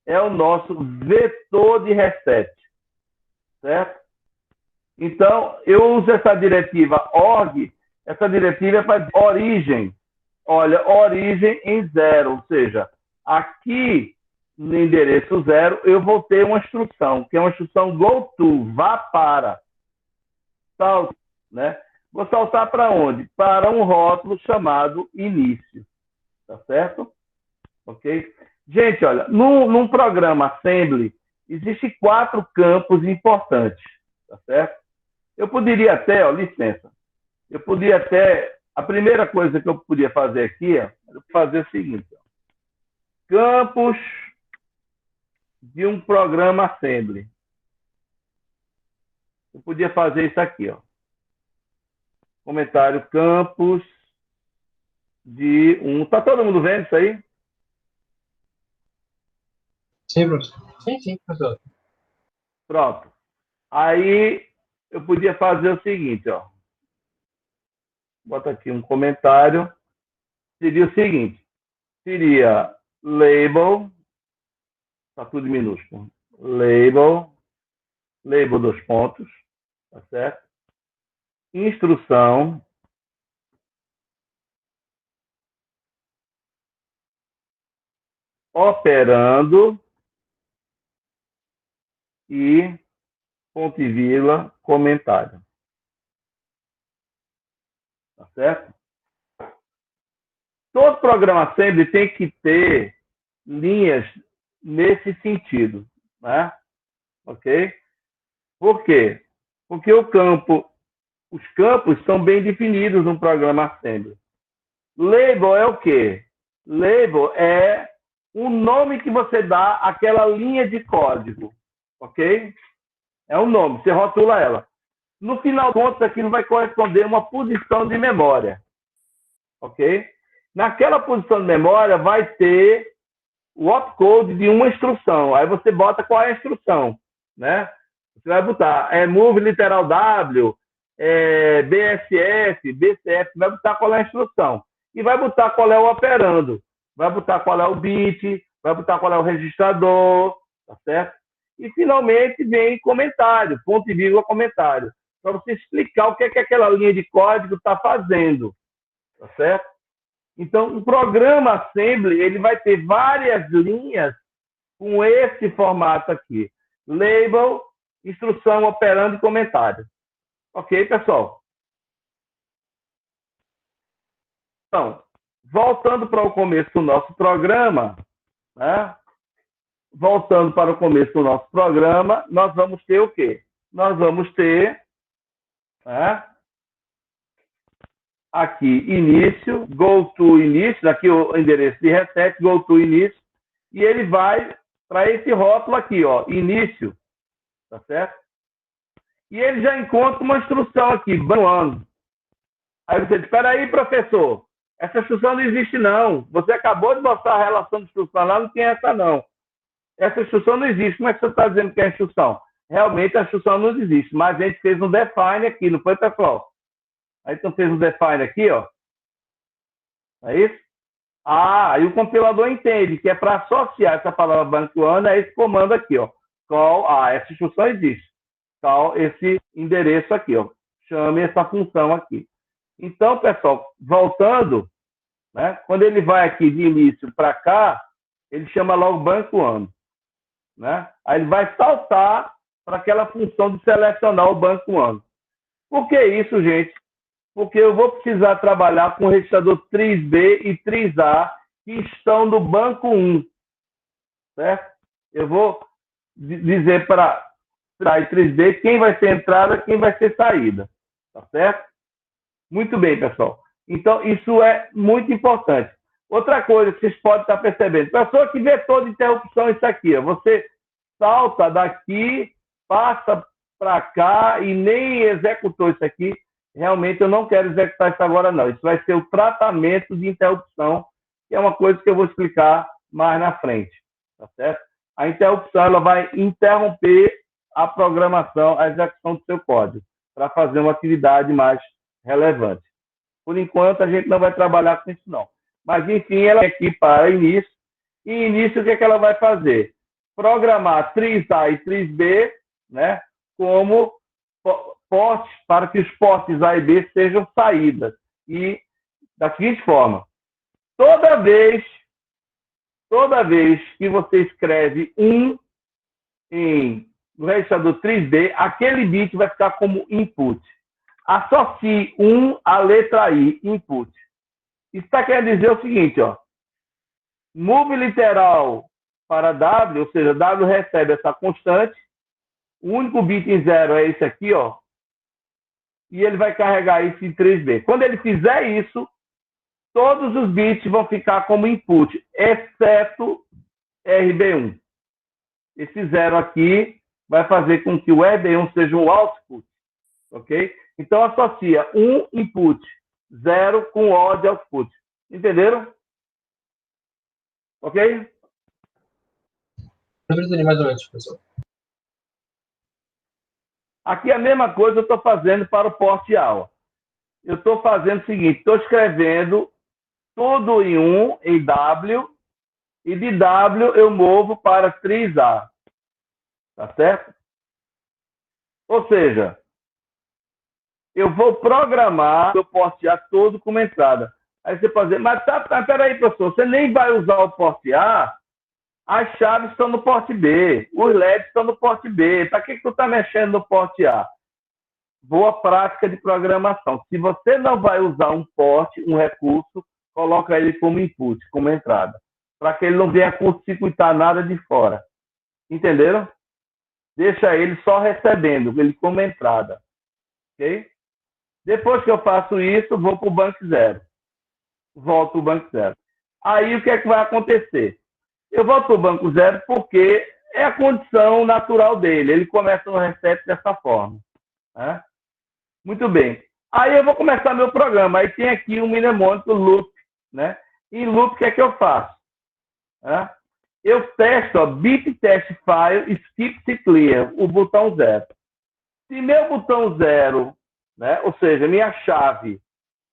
S1: é o nosso vetor de reset, certo? Então, eu uso essa diretiva org, essa diretiva é para origem. Olha, origem em 0, ou seja, aqui no endereço 0 eu vou ter uma instrução, que é uma instrução goto, vá para. Salte, né? Vou saltar para onde? Para um rótulo chamado início, tá certo? Ok? Gente, olha, num programa Assembly, existem 4 campos importantes, tá certo? Eu poderia até, ó, licença, eu poderia até, a primeira coisa que eu podia fazer aqui, ó, era fazer o seguinte, ó, campos de um programa Assembly. Eu podia fazer isso aqui, ó. Comentário campos de um... Tá todo mundo vendo isso aí?
S3: Sim, professor. Sim, professor.
S1: Pronto. Aí eu podia fazer o seguinte, ó. Bota aqui um comentário. Seria o seguinte. Seria label. Tá tudo em minúsculo. Label 2 pontos. Tá certo? Instrução. Operando. E ponto e vírgula, comentário. Tá certo? Todo programa Assembly tem que ter linhas nesse sentido, né? Ok? Por quê? Porque os campos são bem definidos no programa Assembly. Label é o quê? Label é o nome que você dá àquela linha de código, ok? É um nome, você rotula ela. No final de contas, aquilo vai corresponder a uma posição de memória, ok? Naquela posição de memória vai ter o opcode de uma instrução. Aí você bota qual é a instrução, né? Você vai botar move literal W, BSF, BCF, vai botar qual é a instrução. E vai botar qual é o operando. Vai botar qual é o bit, vai botar qual é o registrador, tá certo? E finalmente vem comentário, ponto e vírgula comentário, para você explicar o que é que aquela linha de código está fazendo, tá certo? Então, o programa Assembly ele vai ter várias linhas com esse formato aqui. Label, instrução, operando e comentário. Ok, pessoal? Então, voltando para o começo do nosso programa, né? Voltando para o começo do nosso programa, nós vamos ter o quê? Nós vamos ter, né? Aqui, início, go to início, aqui o endereço de reset, go to início, e ele vai para esse rótulo aqui, ó, início, tá certo? E ele já encontra uma instrução aqui, ban1. Aí você diz, espera aí, professor, essa instrução não existe não, você acabou de mostrar a relação de instrução lá, não tem essa não. Essa instrução não existe, como é que você está dizendo que é a instrução? Realmente a instrução não existe, mas a gente fez um define aqui, não foi, pessoal? Aí então fez um define aqui, ó. É isso? Aí o compilador entende que é para associar essa palavra bank1 a esse comando aqui, ó. Call, essa instrução existe. Call esse endereço aqui, ó. Chame essa função aqui. Então, pessoal, voltando, né? Quando ele vai aqui de início para cá, ele chama logo bank1, né? Aí ele vai saltar para aquela função de selecionar o bank1. Por que isso, gente? Porque eu vou precisar trabalhar com o registrador 3B e 3A que estão no banco 1, certo? Eu vou dizer para 3B quem vai ser entrada, quem vai ser saída, tá certo? Muito bem, pessoal. Então, isso é muito importante. Outra coisa que vocês podem estar percebendo, pessoa que vetor de interrupção, isso aqui, ó, você salta daqui, passa para cá e nem executou isso aqui. Realmente eu não quero executar isso agora, não. Isso vai ser o tratamento de interrupção, que é uma coisa que eu vou explicar mais na frente, tá certo? A interrupção ela vai interromper a programação, a execução do seu código, para fazer uma atividade mais relevante. Por enquanto, a gente não vai trabalhar com isso, não. Mas, enfim, ela é aqui para início, E início, o que, é que ela vai fazer? Programar 3A e 3B, né, como portes, para que os portes A e B sejam saídas. E da seguinte forma, toda vez que você escreve 1 no registrador 3B, aquele bit vai ficar como input. Associe 1 à letra I, input. Isso está querendo dizer o seguinte, ó. Move literal para W, ou seja, W recebe essa constante. O único bit em 0 é esse aqui, ó. E ele vai carregar isso em 3B. Quando ele fizer isso, todos os bits vão ficar como input, exceto RB1. Esse 0 aqui vai fazer com que o RB1 seja um output, ok? Então, associa um input, 0 com O de output. Entenderam? Ok?
S3: Eu entendi mais ou menos, professor.
S1: Aqui a mesma coisa eu estou fazendo para o porte A. Eu estou fazendo o seguinte, estou escrevendo tudo em 1, em W, e de W eu movo para 3A. Tá certo? Ou seja, eu vou programar o porte A todo como entrada. Aí você pode dizer, mas peraí, professor, você nem vai usar o porte A, as chaves estão no porte B, os LEDs estão no porte B. Para que tu está mexendo no porte A? Boa prática de programação. Se você não vai usar um porte, um recurso, coloca ele como input, como entrada. Para que ele não venha curto-circuitar nada de fora. Entenderam? Deixa ele só recebendo, ele como entrada. Ok? Depois que eu faço isso, vou para o banco 0. Volto para o banco 0. Aí o que é que vai acontecer? Eu volto para o banco 0 porque é a condição natural dele. Ele começa no reset dessa forma. Né? Muito bem. Aí eu vou começar meu programa. Aí tem aqui um mnemônico loop. Né? Em loop, o que é que eu faço? Né? Eu testo, ó, bit test file, skip se clear, o botão 0. Se meu botão 0, né, ou seja, minha chave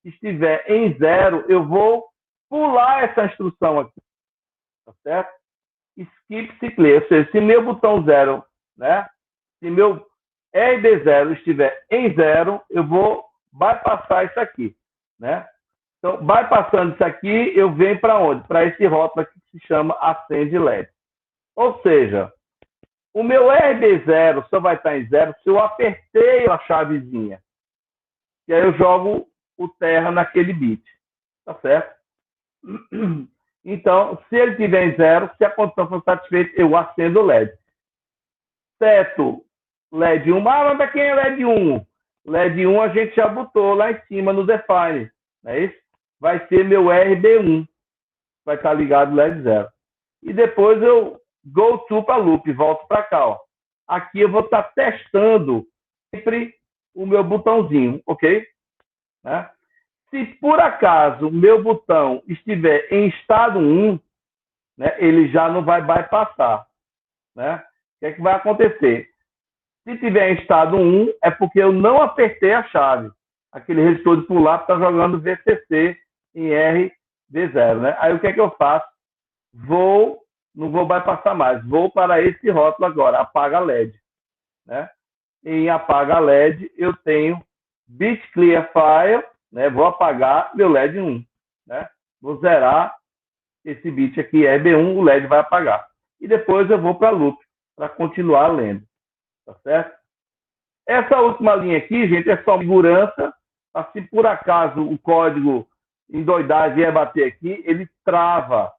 S1: estiver em 0, eu vou pular essa instrução aqui. Tá certo? Skip se clear, ou seja, se meu botão 0, né, se meu RB0 estiver em 0, eu vou bypassar isso aqui. Né? Então, bypassando isso aqui, eu venho para onde? Para esse rótulo aqui que se chama Acende LED. Ou seja, o meu RB0 só vai estar em 0 se eu apertei a chavezinha. E aí eu jogo o terra naquele bit. Tá certo? Então, se ele estiver em 0, se a condição for satisfeita, eu acendo o LED. Seto LED 1. Mas para quem é LED 1? LED 1 a gente já botou lá em cima no define. Não é isso? Vai ser meu RB1. Vai estar ligado LED 0. E depois eu go to para loop, volto para cá. Ó. Aqui eu vou estar testando sempre o meu botãozinho, ok? Né? Se por acaso o meu botão estiver em estado 1, né, ele já não vai bypassar. Né? O que é que vai acontecer? Se tiver em estado 1, é porque eu não apertei a chave. Aquele resistor de pull-up está jogando VCC em RB0. Né? Aí o que é que eu faço? Não vou bypassar mais. Vou para esse rótulo agora, apaga LED. Né? Em apaga LED, eu tenho bit clear file, né? Vou apagar meu LED 1. Né? Vou zerar esse bit aqui, RB1, o LED vai apagar. E depois eu vou para loop, para continuar lendo. Tá certo? Essa última linha aqui, gente, é só segurança. Se por acaso o código endoidar e vier bater aqui, ele trava.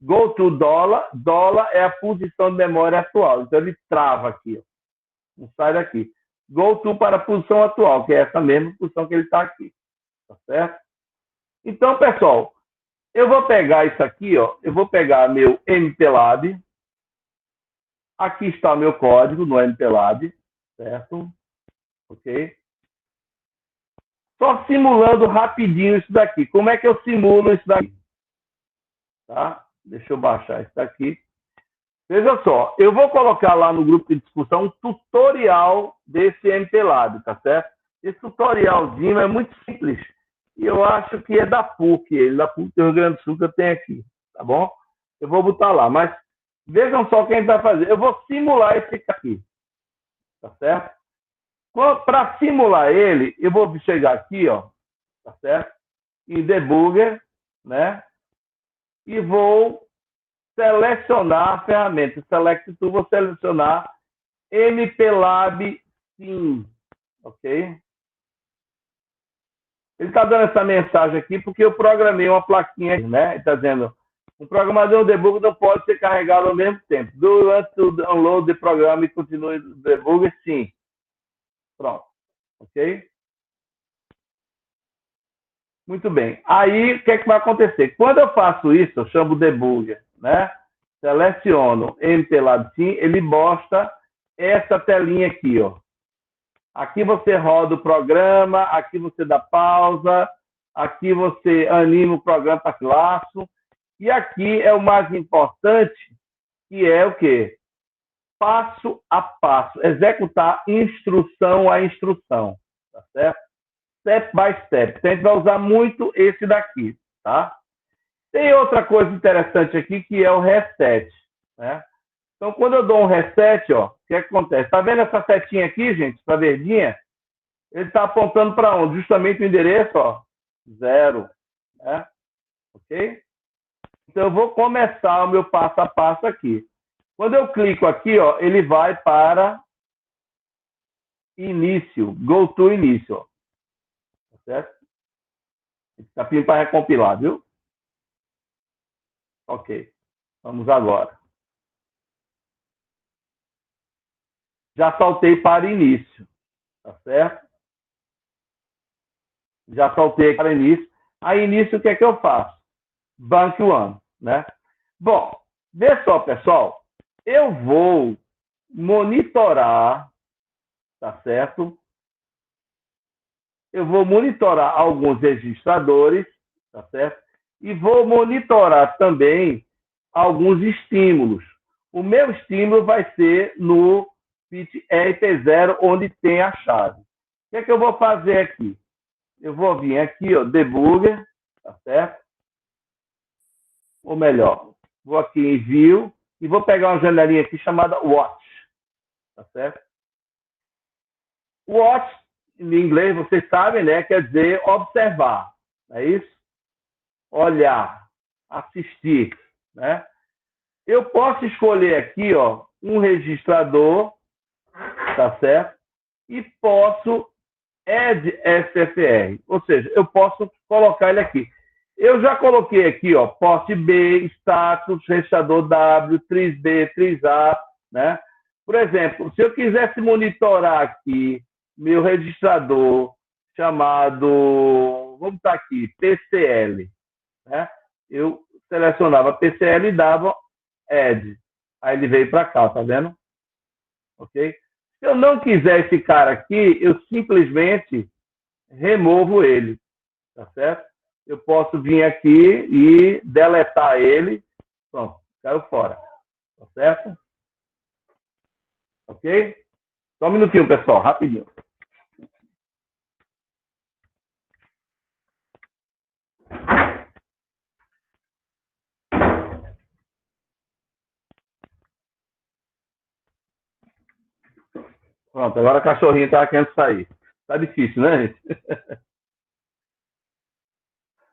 S1: Go to $, dólar é a posição de memória atual. Então ele trava aqui. Ó. Não sai daqui. Go to para a posição atual, que é essa mesma posição que ele está aqui. Tá certo? Então, pessoal, eu vou pegar isso aqui, ó. Eu vou pegar meu MPLAB. Aqui está o meu código no MPLAB, certo? Ok? Só simulando rapidinho isso daqui. Como é que eu simulo isso daqui? Tá? Deixa eu baixar isso daqui. Veja só, eu vou colocar lá no grupo de discussão um tutorial desse MPLAB, tá certo? Esse tutorialzinho é muito simples. E eu acho que é da PUC, ele da PUC do Rio Grande do Sul que eu tenho aqui, tá bom? eu vou botar lá. Mas vejam só o que a gente vai fazer. Eu vou simular esse aqui, tá certo? Para simular ele, eu vou chegar aqui, ó, tá certo? Em Debugger, né? E vou selecionar a ferramenta. Select Tool, vou selecionar MPLAB Sim, ok? Ele está dando essa mensagem aqui porque eu programei uma plaquinha, né? Ele está dizendo, um programador debug não pode ser carregado ao mesmo tempo. Durante o download do programa e continue o debugger, sim. Pronto, ok? Muito bem. Aí, o que é que vai acontecer? Quando eu faço isso, eu chamo debugger, né? Seleciono MPLAB Sim, ele mostra essa telinha aqui, ó. Aqui você roda o programa, aqui você dá pausa, aqui você anima o programa para laço. E aqui é o mais importante, que é o quê? Passo a passo. Executar instrução a instrução. Tá certo? Step by step. Então, a gente vai usar muito esse daqui, tá? Tem outra coisa interessante aqui, que é o reset, né? Então, quando eu dou um reset, ó, o que acontece? Tá vendo essa setinha aqui, gente? Essa verdinha? Ele está apontando para onde? Justamente o endereço, ó, 0, né? Ok? Então, eu vou começar o meu passo a passo aqui. Quando eu clico aqui, ó, ele vai para início, go to início, ó. Tá certo? Está pedindo para recompilar, viu? Ok. Vamos agora. Já saltei para início, tá certo? Já saltei para início. Aí, início, o que é que eu faço? Bank One, né? Bom, vê só, pessoal. Eu vou monitorar, tá certo? Eu vou monitorar alguns registradores, tá certo? E vou monitorar também alguns estímulos. O meu estímulo vai ser no bit RT0, onde tem a chave. O que é que eu vou fazer aqui? Eu vou vir aqui, ó, debugger, tá certo? Ou melhor, vou aqui em view e vou pegar uma janelinha aqui chamada watch, tá certo? Watch, em inglês, vocês sabem, né? Quer dizer observar, não é isso? Olhar, assistir, né? Eu posso escolher aqui, ó, um registrador, tá certo? E posso add SFR, ou seja, eu posso colocar ele aqui. Eu já coloquei aqui, ó, porte B, status, registrador W, tris B, tris A, né? Por exemplo, se eu quisesse monitorar aqui meu registrador chamado, vamos estar aqui, PCL, né? Eu selecionava PCL e dava add. Aí ele veio para cá, tá vendo? Ok? Se eu não quiser esse cara aqui, eu simplesmente removo ele, tá certo? Eu posso vir aqui e deletar ele, pronto, caiu fora, tá certo? Ok? Só um minutinho, pessoal, rapidinho. Pronto, agora a cachorrinha tá querendo sair. Tá difícil, né, gente?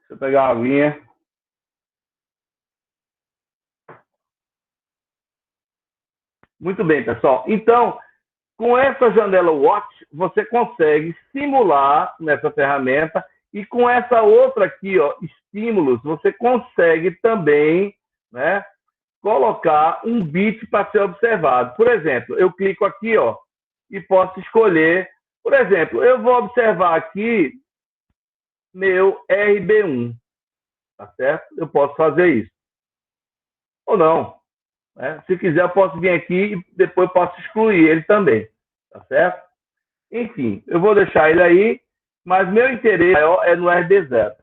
S1: Deixa eu pegar uma aguinha. Muito bem, pessoal. Então, com essa janela Watch, você consegue simular nessa ferramenta e com essa outra aqui, ó, estímulos, você consegue também, né, colocar um bit para ser observado. Por exemplo, eu clico aqui, ó, e posso escolher, por exemplo, eu vou observar aqui meu RB1, tá certo? Eu posso fazer isso. Ou não. Né? Se quiser, eu posso vir aqui e depois posso excluir ele também, tá certo? Enfim, eu vou deixar ele aí, mas meu interesse maior é no RB0.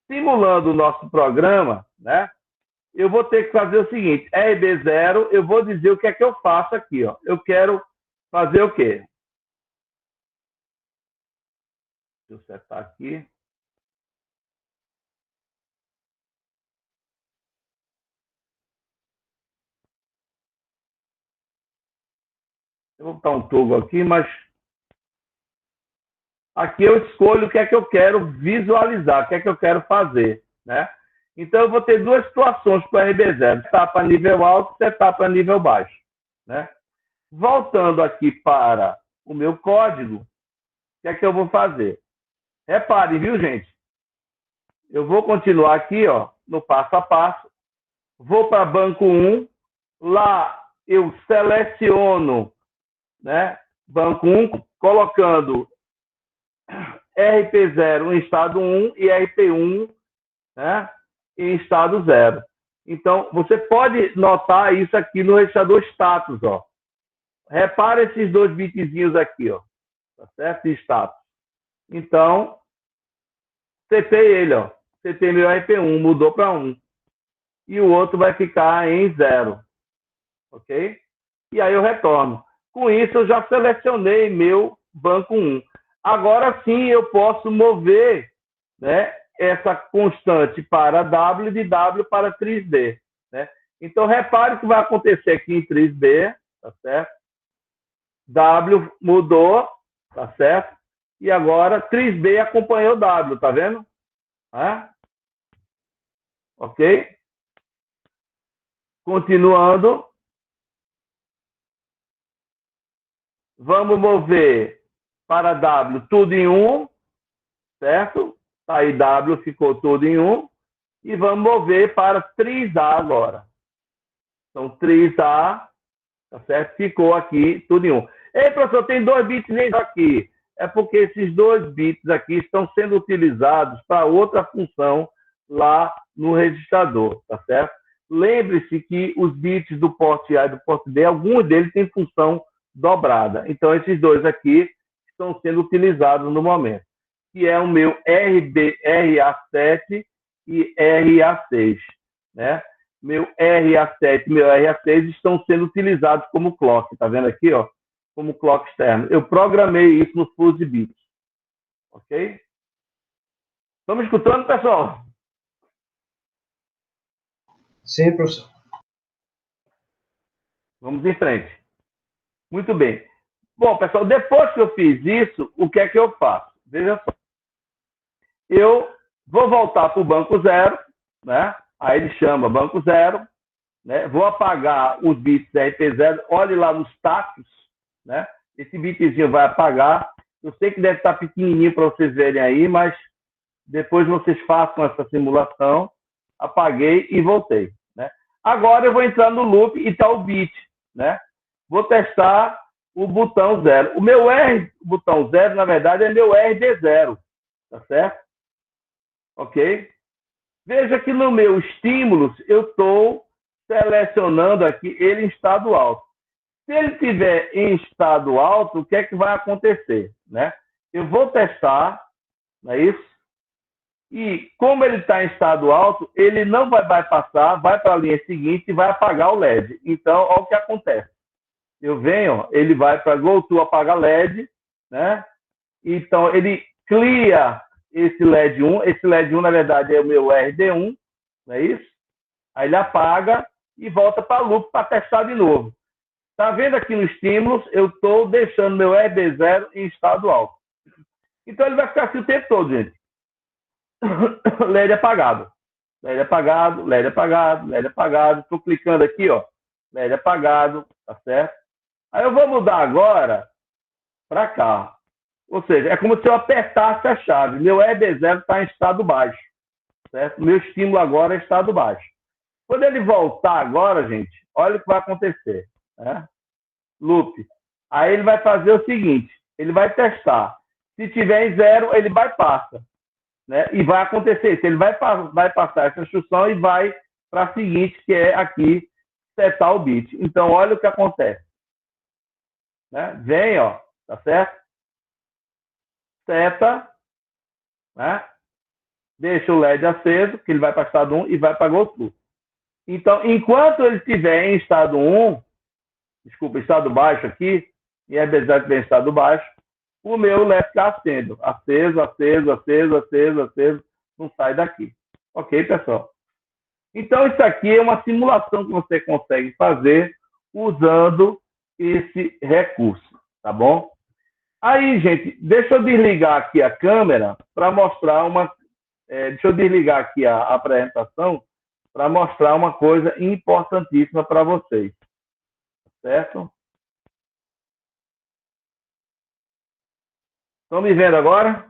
S1: Simulando o nosso programa, né? Eu vou ter que fazer o seguinte, RB0, eu vou dizer o que é que eu faço aqui, ó. Eu quero fazer o quê? Deixa eu setar aqui. Eu vou botar um toggle aqui, mas aqui eu escolho o que é que eu quero visualizar, o que é que eu quero fazer, né? Então, eu vou ter duas situações para o RB0, setup a nível alto e setup a nível baixo, né? Voltando aqui para o meu código, o que é que eu vou fazer? Reparem, viu, gente? Eu vou continuar aqui, ó, no passo a passo. Vou para banco 1. Lá eu seleciono, né, banco 1, colocando RP0 em estado 1 e RP1, né, em estado 0. Então, você pode notar isso aqui no registrador status, ó. Repara esses dois bitzinhos aqui, ó. Tá certo? De status. Então, setei ele, ó. Setei meu RP1, mudou para 1. E o outro vai ficar em 0. Ok? E aí eu retorno. Com isso, eu já selecionei meu banco 1. Agora sim, eu posso mover, né, essa constante para W, de W para 3D. Né? Então, repare o que vai acontecer aqui em 3D, tá certo? W mudou, tá certo? E agora 3B acompanhou W, tá vendo? É? Ok? Continuando. Vamos mover para W tudo em 1, certo? Aí W ficou tudo em 1. E vamos mover para 3A agora. Então, 3A, tá certo? Ficou aqui tudo em 1. Ei, professor, tem 2 bits aqui. É porque esses 2 bits aqui estão sendo utilizados para outra função lá no registrador, tá certo? Lembre-se que os bits do porte A e do porte B, alguns deles têm função dobrada. Então, esses 2 aqui estão sendo utilizados no momento, que é o meu RA7 e RA6, né? Meu RA7 e meu RA6 estão sendo utilizados como clock, tá vendo aqui, ó? Como clock externo. Eu programei isso no Fuse Bits, ok? Estamos escutando, pessoal?
S3: Sim, professor.
S1: Vamos em frente. Muito bem. Bom, pessoal, depois que eu fiz isso, o que é que eu faço? Veja só. Eu vou voltar para o banco 0, né? Aí ele chama banco 0, né? Vou apagar os bits RP0, olhe lá nos status, né? Esse bitzinho vai apagar. Eu sei que deve estar pequenininho para vocês verem aí, mas depois vocês façam essa simulação. Apaguei e voltei, né? Agora eu vou entrar no loop e está o bit, né? Vou testar o botão 0. O meu R, botão 0, na verdade, é meu RD0, tá certo? Ok? Veja que no meu estímulos eu estou selecionando aqui ele em estado alto. Se ele estiver em estado alto, o que é que vai acontecer? Né? Eu vou testar, não é isso? E como ele está em estado alto, ele não vai bypassar, vai para a linha seguinte e vai apagar o LED. Então, olha o que acontece. Eu venho, ele vai para Go to apagar LED, né? Então, ele clear esse LED 1. Esse LED 1, na verdade, é o meu RD1, não é isso? Aí ele apaga e volta para o loop para testar de novo. Está vendo aqui no estímulos? Eu estou deixando meu RB0 em estado alto. Então, ele vai ficar assim o tempo todo, gente. LED apagado. LED apagado, LED apagado, LED apagado. Estou clicando aqui, ó. LED apagado, tá certo? Aí eu vou mudar agora para cá. Ou seja, é como se eu apertasse a chave. Meu RB0 está em estado baixo, certo? Meu estímulo agora é estado baixo. Quando ele voltar agora, gente, olha o que vai acontecer, né? Loop. Aí ele vai fazer o seguinte, ele vai testar. Se tiver em 0, ele bypassa, né? E vai acontecer isso. Ele vai passar essa instrução e vai para a seguinte, que é aqui, setar o bit. Então, olha o que acontece. Né? Vem, ó, tá certo? Seta, né? Deixa o LED aceso, que ele vai para estado 1 e vai para Go To. Então, enquanto ele estiver em estado 1, desculpa, estado baixo aqui, e é verdade que vem em estado baixo, o meu LED fica acendo. Aceso, aceso, aceso, aceso, aceso, não sai daqui. Ok, pessoal? Então, isso aqui é uma simulação que você consegue fazer usando esse recurso, tá bom? Aí, gente, deixa eu desligar aqui a câmera para mostrar uma... deixa eu desligar aqui a apresentação para mostrar uma coisa importantíssima para vocês, certo? Estão me vendo agora?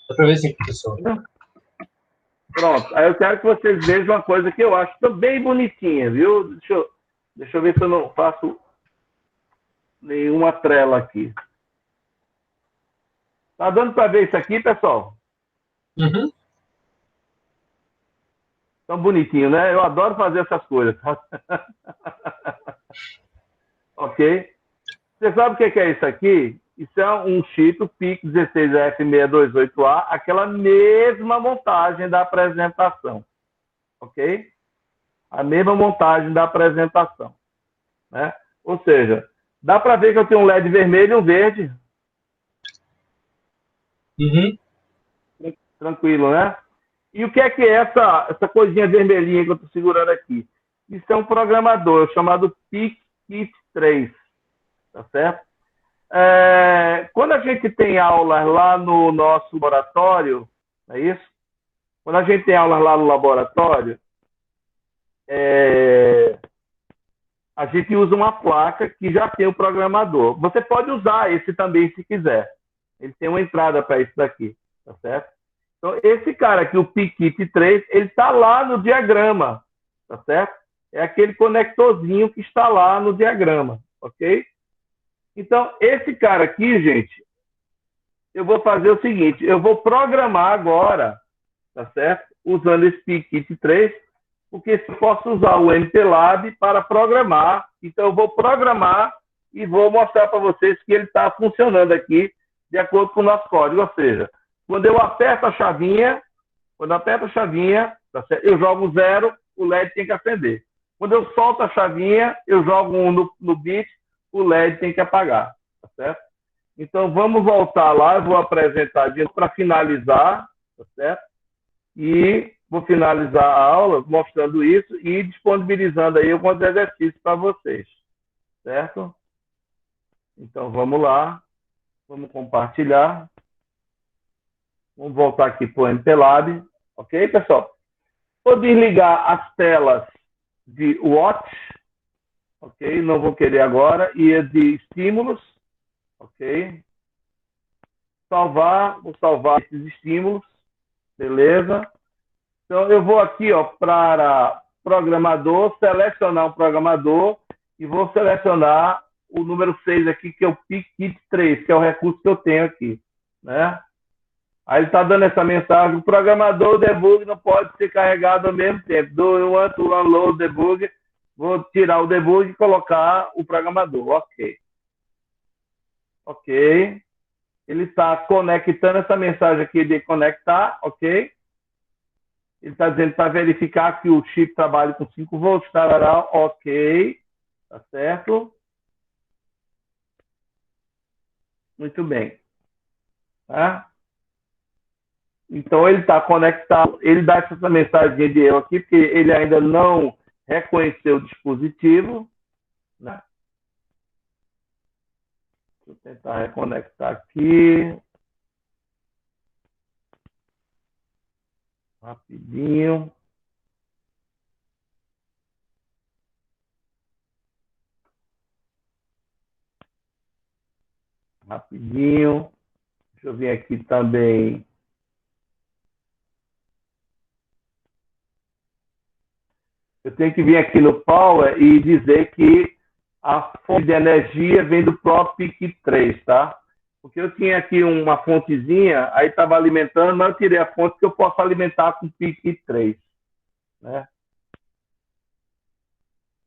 S3: Dá para ver sim, professor.
S1: Pronto. Aí eu quero que vocês vejam uma coisa que eu acho bem bonitinha, viu? Deixa eu ver se eu não faço nenhuma trela aqui. Tá dando para ver isso aqui, pessoal?
S3: Uhum.
S1: Tão bonitinho, né? Eu adoro fazer essas coisas. Ok? Você sabe o que é isso aqui? Isso é um chip, o PIC 16F628A, aquela mesma montagem da apresentação. Ok? A mesma montagem da apresentação. Né? Ou seja, dá para ver que eu tenho um LED vermelho e um verde.
S3: Uhum.
S1: Tranquilo, né? E o que é essa coisinha vermelhinha que eu estou segurando aqui? Isso é um programador chamado PIC-Kit3. Tá certo? Quando a gente tem aulas lá no nosso laboratório, não é isso? Quando a gente tem aulas lá no laboratório, a gente usa uma placa que já tem o programador. Você pode usar esse também se quiser. Ele tem uma entrada para isso daqui, tá certo? Então, esse cara aqui, o PIC-Kit3, ele está lá no diagrama, tá certo? É aquele conectorzinho que está lá no diagrama, ok? Então, esse cara aqui, gente, eu vou fazer o seguinte, eu vou programar agora, tá certo? Usando esse PIC-Kit3, porque eu posso usar o MPLAB para programar. Então, eu vou programar e vou mostrar para vocês que ele está funcionando aqui de acordo com o nosso código. Ou seja, quando eu aperto a chavinha, tá certo? Eu jogo 0, o LED tem que acender. Quando eu solto a chavinha, eu jogo 1 no bit, o LED tem que apagar, tá certo? Então, vamos voltar lá, eu vou apresentar de novo para finalizar, tá certo? E vou finalizar a aula mostrando isso e disponibilizando aí alguns exercícios para vocês, certo? Então, vamos lá, vamos compartilhar. Vamos voltar aqui para o MPLAB, ok, pessoal? Vou desligar as telas de Watch, ok? Não vou querer agora. E de estímulos, ok? Vou salvar esses estímulos, beleza? Então, eu vou aqui, ó, para programador, selecionar um programador e vou selecionar o número 6 aqui, que é o PIC-Kit3, que é o recurso que eu tenho aqui, né? Aí ele está dando essa mensagem, o programador debug não pode ser carregado ao mesmo tempo. Do you want to unload debug? Vou tirar o debug e colocar o programador. Ok. Ok. Ele está conectando essa mensagem aqui de conectar, ok? Ele está dizendo para verificar que o chip trabalha com 5 volts, tarará, ok. Tá certo? Muito bem. Tá? Então, ele está conectado, ele dá essa mensagem de erro aqui, porque ele ainda não reconheceu o dispositivo. Né? Deixa eu tentar reconectar aqui. Rapidinho. Rapidinho. Deixa eu vir aqui também. Eu tenho que vir aqui no Power e dizer que a fonte de energia vem do próprio PIC-3, tá? Porque eu tinha aqui uma fontezinha, aí estava alimentando, mas eu tirei a fonte que eu posso alimentar com PIC-3, né?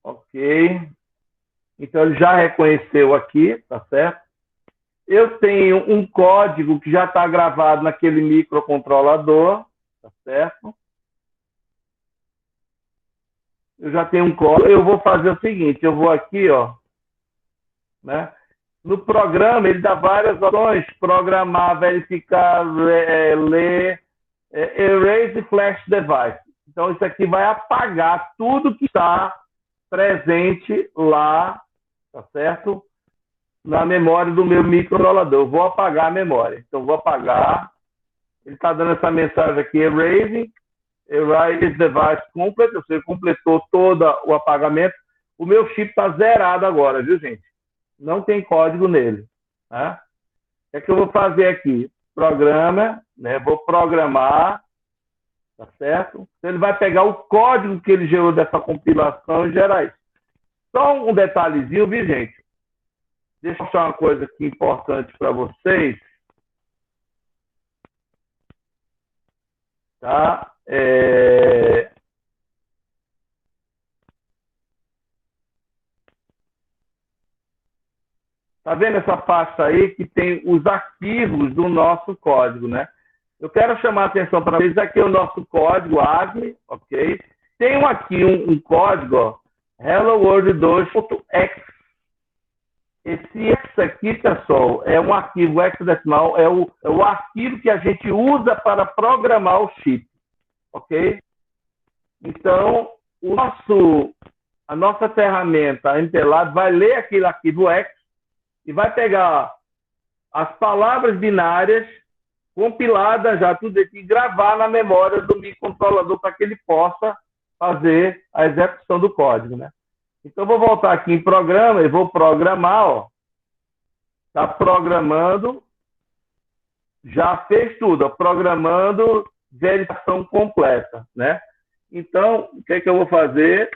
S1: Ok. Então, ele já reconheceu aqui, tá certo? Eu tenho um código que já está gravado naquele microcontrolador, tá certo? Eu já tenho um código. Eu vou fazer o seguinte, eu vou aqui, ó, né? No programa, ele dá várias opções, programar, verificar, ler, erase flash device. Então, isso aqui vai apagar tudo que está presente lá, tá certo? Na memória do meu microcontrolador. Eu vou apagar a memória. Então, vou apagar. Ele está dando essa mensagem aqui, erase device complete, você completou todo o apagamento. O meu chip está zerado agora, viu, gente? Não tem código nele. Tá? O que eu vou fazer aqui? Programa, né? Vou programar, tá certo? Então, ele vai pegar o código que ele gerou dessa compilação e gerar isso. Só um detalhezinho, viu, gente? Deixa eu mostrar uma coisa aqui importante para vocês. Tá? Tá vendo essa pasta aí que tem os arquivos do nosso código, né? Eu quero chamar a atenção para vocês, aqui é o nosso código ASME, ok? Tem aqui um código, ó, Hello World 2.x. Esse X aqui, pessoal, é um arquivo hexadecimal, é o arquivo que a gente usa para programar o chip, ok? Então, a nossa ferramenta, a MPLAB, vai ler aquele arquivo X e vai pegar as palavras binárias compiladas já, tudo aqui, e gravar na memória do microcontrolador para que ele possa fazer a execução do código, né? Então, vou voltar aqui em programa e vou programar, ó. Está programando, já fez tudo, ó, programando verificação completa, né? Então, o que é que eu vou fazer?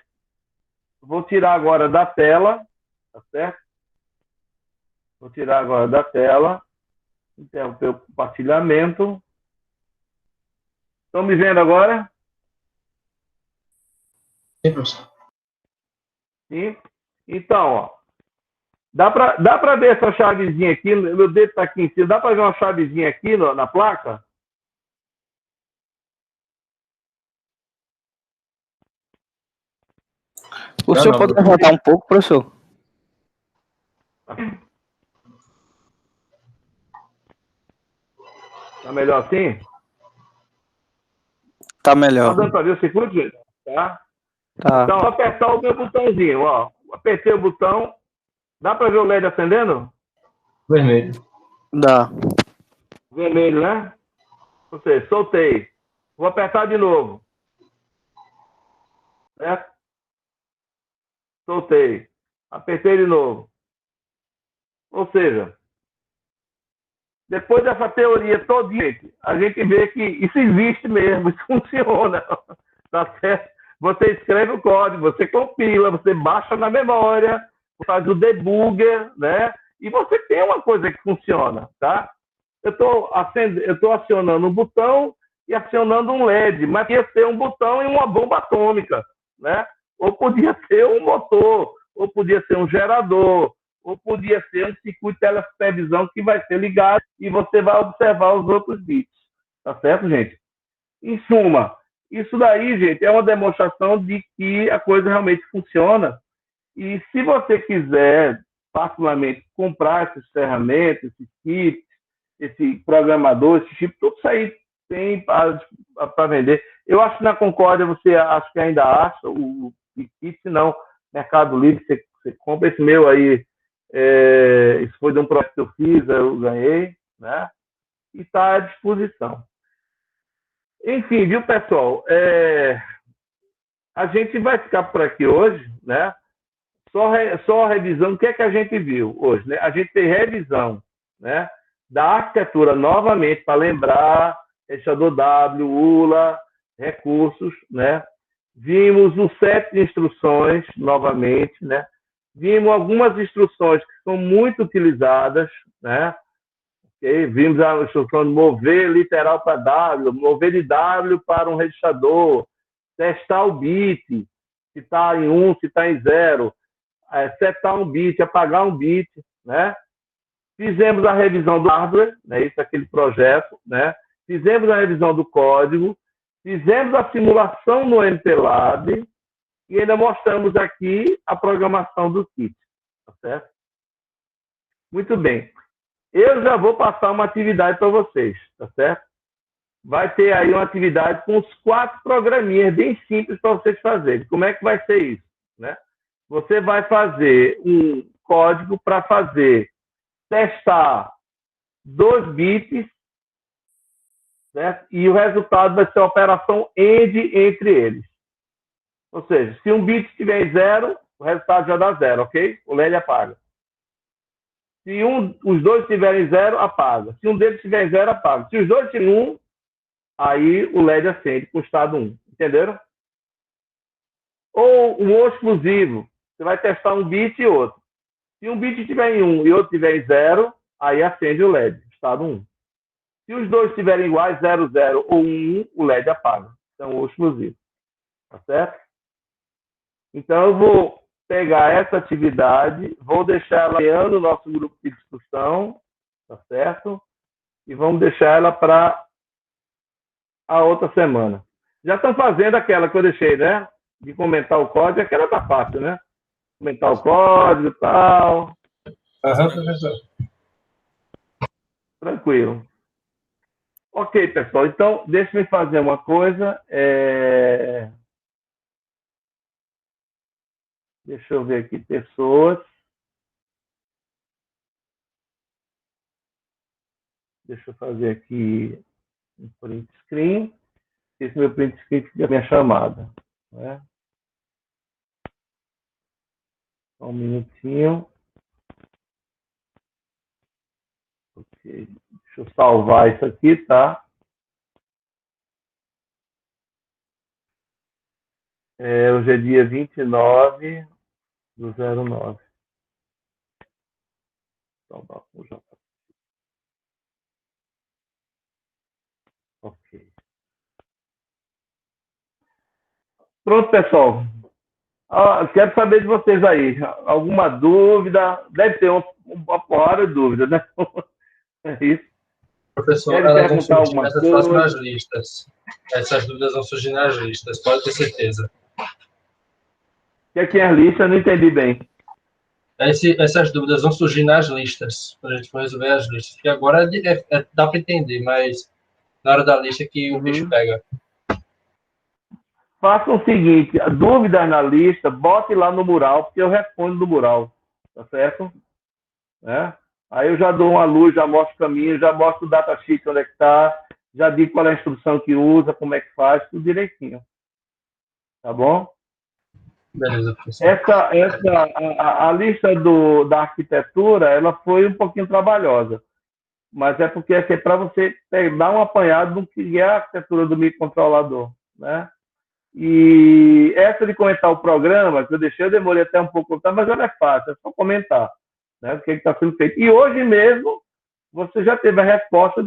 S1: Vou tirar agora da tela, tá certo? Vou tirar agora da tela, interromper o compartilhamento. Estão me vendo agora?
S3: Sim, professor.
S1: Sim? Então, ó, dá para ver essa chavezinha aqui, meu dedo está aqui em cima, dá para ver uma chavezinha aqui na placa?
S6: O senhor pode levantar um pouco, professor?
S1: Tá melhor assim?
S6: Tá melhor.
S1: Tá dando para ver o circuito, gente? Tá?
S6: Tá.
S1: Então, vou apertar o meu botãozinho, ó. Apertei o botão. Dá para ver o LED acendendo?
S3: Vermelho.
S6: Dá.
S1: Vermelho, né? Ou seja, soltei. Vou apertar de novo. Certo? Soltei. Apertei de novo. Ou seja, depois dessa teoria toda, a gente vê que isso existe mesmo, isso funciona. Tá certo? Você escreve o código, você compila, você baixa na memória, faz o debugger, né? E você tem uma coisa que funciona, tá? Eu estou acionando um botão e acionando um LED, mas podia ser um botão e uma bomba atômica, né? Ou podia ser um motor, ou podia ser um gerador, ou podia ser um circuito de televisão que vai ser ligado e você vai observar os outros bits. Tá certo, gente? Em suma, isso daí, gente, é uma demonstração de que a coisa realmente funciona. E se você quiser, particularmente, comprar essas ferramentas, esses kits, esse programador, esse chip, tudo isso aí tem para vender. Eu acho que na Concórdia você acho que ainda acha o kit, se não, Mercado Livre, você compra esse meu aí. Isso foi de um projeto que eu fiz, eu ganhei, né? E está à disposição. Enfim, viu, pessoal? A gente vai ficar por aqui hoje, né? Só revisando o que é que a gente viu hoje, né? A gente tem revisão, né, da arquitetura novamente, para lembrar, registrador W, ULA, recursos, né? Vimos o set de instruções novamente, né? Vimos algumas instruções que são muito utilizadas, né? Okay? Vimos a instrução de mover literal para W, mover de W para um registrador, testar o bit, se está em 1, se está em 0, setar um bit, apagar um bit, né? Fizemos a revisão do hardware, né? Isso é aquele projeto, né? Fizemos a revisão do código, fizemos a simulação no MPLAB e ainda mostramos aqui a programação do kit, tá certo? Muito bem. Eu já vou passar uma atividade para vocês, tá certo? Vai ter aí uma atividade com os 4 programinhas bem simples para vocês fazerem. Como é que vai ser isso, né? você vai fazer um código para testar 2 bits, certo? E o resultado vai ser a operação AND entre eles. Ou seja, se um bit estiver em 0, o resultado já dá 0, ok? O LED apaga. Se os dois estiverem em 0, apaga. Se um deles estiver em 0, apaga. Se os dois estiverem em 1, aí o LED acende com o estado 1. Entenderam? Ou um exclusivo. Você vai testar um bit e outro. Se um bit estiver em 1 e outro estiver em 0, aí acende o LED, estado 1. Se os dois estiverem iguais, 0, 0 ou 1, o LED apaga. Então, o exclusivo. Tá certo? Então, eu vou pegar essa atividade, vou deixar ela no nosso grupo de discussão, tá certo? E vamos deixar ela para a outra semana. Já estão fazendo aquela que eu deixei, né? De comentar o código, aquela tá fácil, né? Comentar o código e tal.
S3: Professor.
S1: Tranquilo. Ok, pessoal. Então, deixa eu fazer uma coisa. Deixa eu ver aqui, pessoas. Deixa eu fazer aqui um print screen. Esse meu print screen fica a minha chamada. Né? Só um minutinho. Ok. Deixa eu salvar isso aqui, tá? Hoje é dia 29/09. Salvar com J. Ok. Pronto, pessoal. Quero saber de vocês aí. Alguma dúvida? Deve ter uma porrada de dúvidas, né? É isso.
S3: Professor,
S1: Querem
S3: elas vão
S1: perguntar
S3: surgir
S1: alguma
S3: nessas
S1: coisa?
S3: próximas listas. Essas dúvidas vão surgir nas listas, pode ter certeza.
S1: Que aqui é a lista, eu não entendi bem.
S3: Essas dúvidas vão surgir nas listas, quando a gente for resolver as listas. Porque agora dá para entender, mas na hora da lista que o bicho pega.
S1: Faça o seguinte, dúvidas na lista, bote lá no mural, porque eu respondo no mural, tá certo? Né? Aí eu já dou uma luz, já mostro o caminho, já mostro o datasheet onde é que está, já digo qual é a instrução que usa, como é que faz, tudo direitinho. Tá bom?
S3: Beleza, professor.
S1: A lista da arquitetura, ela foi um pouquinho trabalhosa, mas é porque é para você dar um apanhado do que é a arquitetura do microcontrolador, né? E essa de comentar o programa, que eu demorei até um pouco, mas ela é fácil, é só comentar, né? O que está sendo feito. E hoje mesmo, você já teve a resposta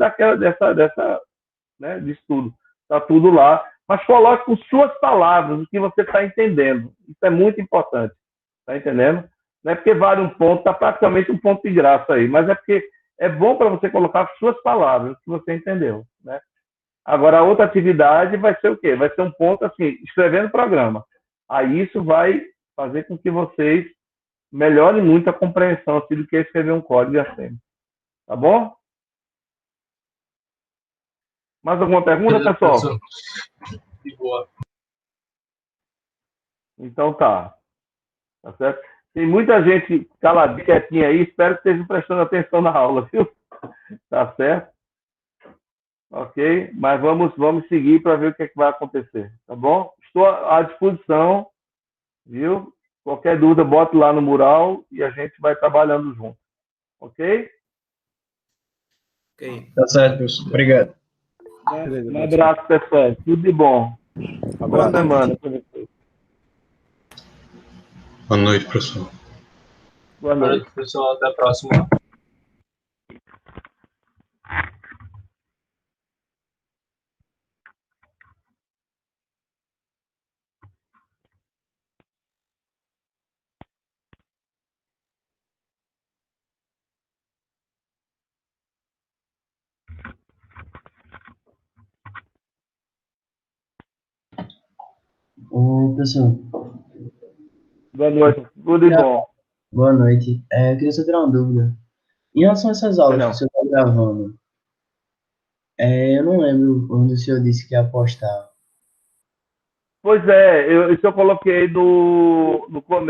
S1: né, disso tudo. Está tudo lá. Mas coloque com suas palavras o que você está entendendo. Isso é muito importante. Está entendendo? Não é porque vale um ponto, está praticamente um ponto de graça aí, mas é porque é bom para você colocar suas palavras, o que você entendeu, né? Agora, a outra atividade vai ser o quê? Vai ser um ponto assim, escrevendo programa. Aí isso vai fazer com que vocês melhorem muito a compreensão assim, do que é escrever um código assim. Tá bom? Mais alguma pergunta,
S3: Beleza,
S1: pessoal?
S3: professor. De boa.
S1: Então tá. Tá certo? Tem muita gente caladinha, quietinha aí, espero que estejam prestando atenção na aula, viu? Tá certo? Ok? Mas vamos seguir para ver o que, é que vai acontecer, tá bom? Estou à disposição, viu? Qualquer dúvida, bote lá no mural e a gente vai trabalhando junto. Ok?
S5: Ok.
S3: Tá certo, professor. Obrigado.
S1: Um abraço, pessoal. Tudo de bom. Boa semana para vocês.
S7: Boa noite, professor.
S1: Boa
S3: Boa
S1: noite.
S3: noite, professor. Até a próxima.
S8: Oi, professor.
S1: Boa noite. Tudo de bom.
S8: Boa noite. Eu queria só tirar uma dúvida. Em relação a essas aulas que o
S1: Não.
S8: senhor está gravando, eu não lembro onde o senhor disse que ia postar.
S1: Pois é, isso eu coloquei no começo.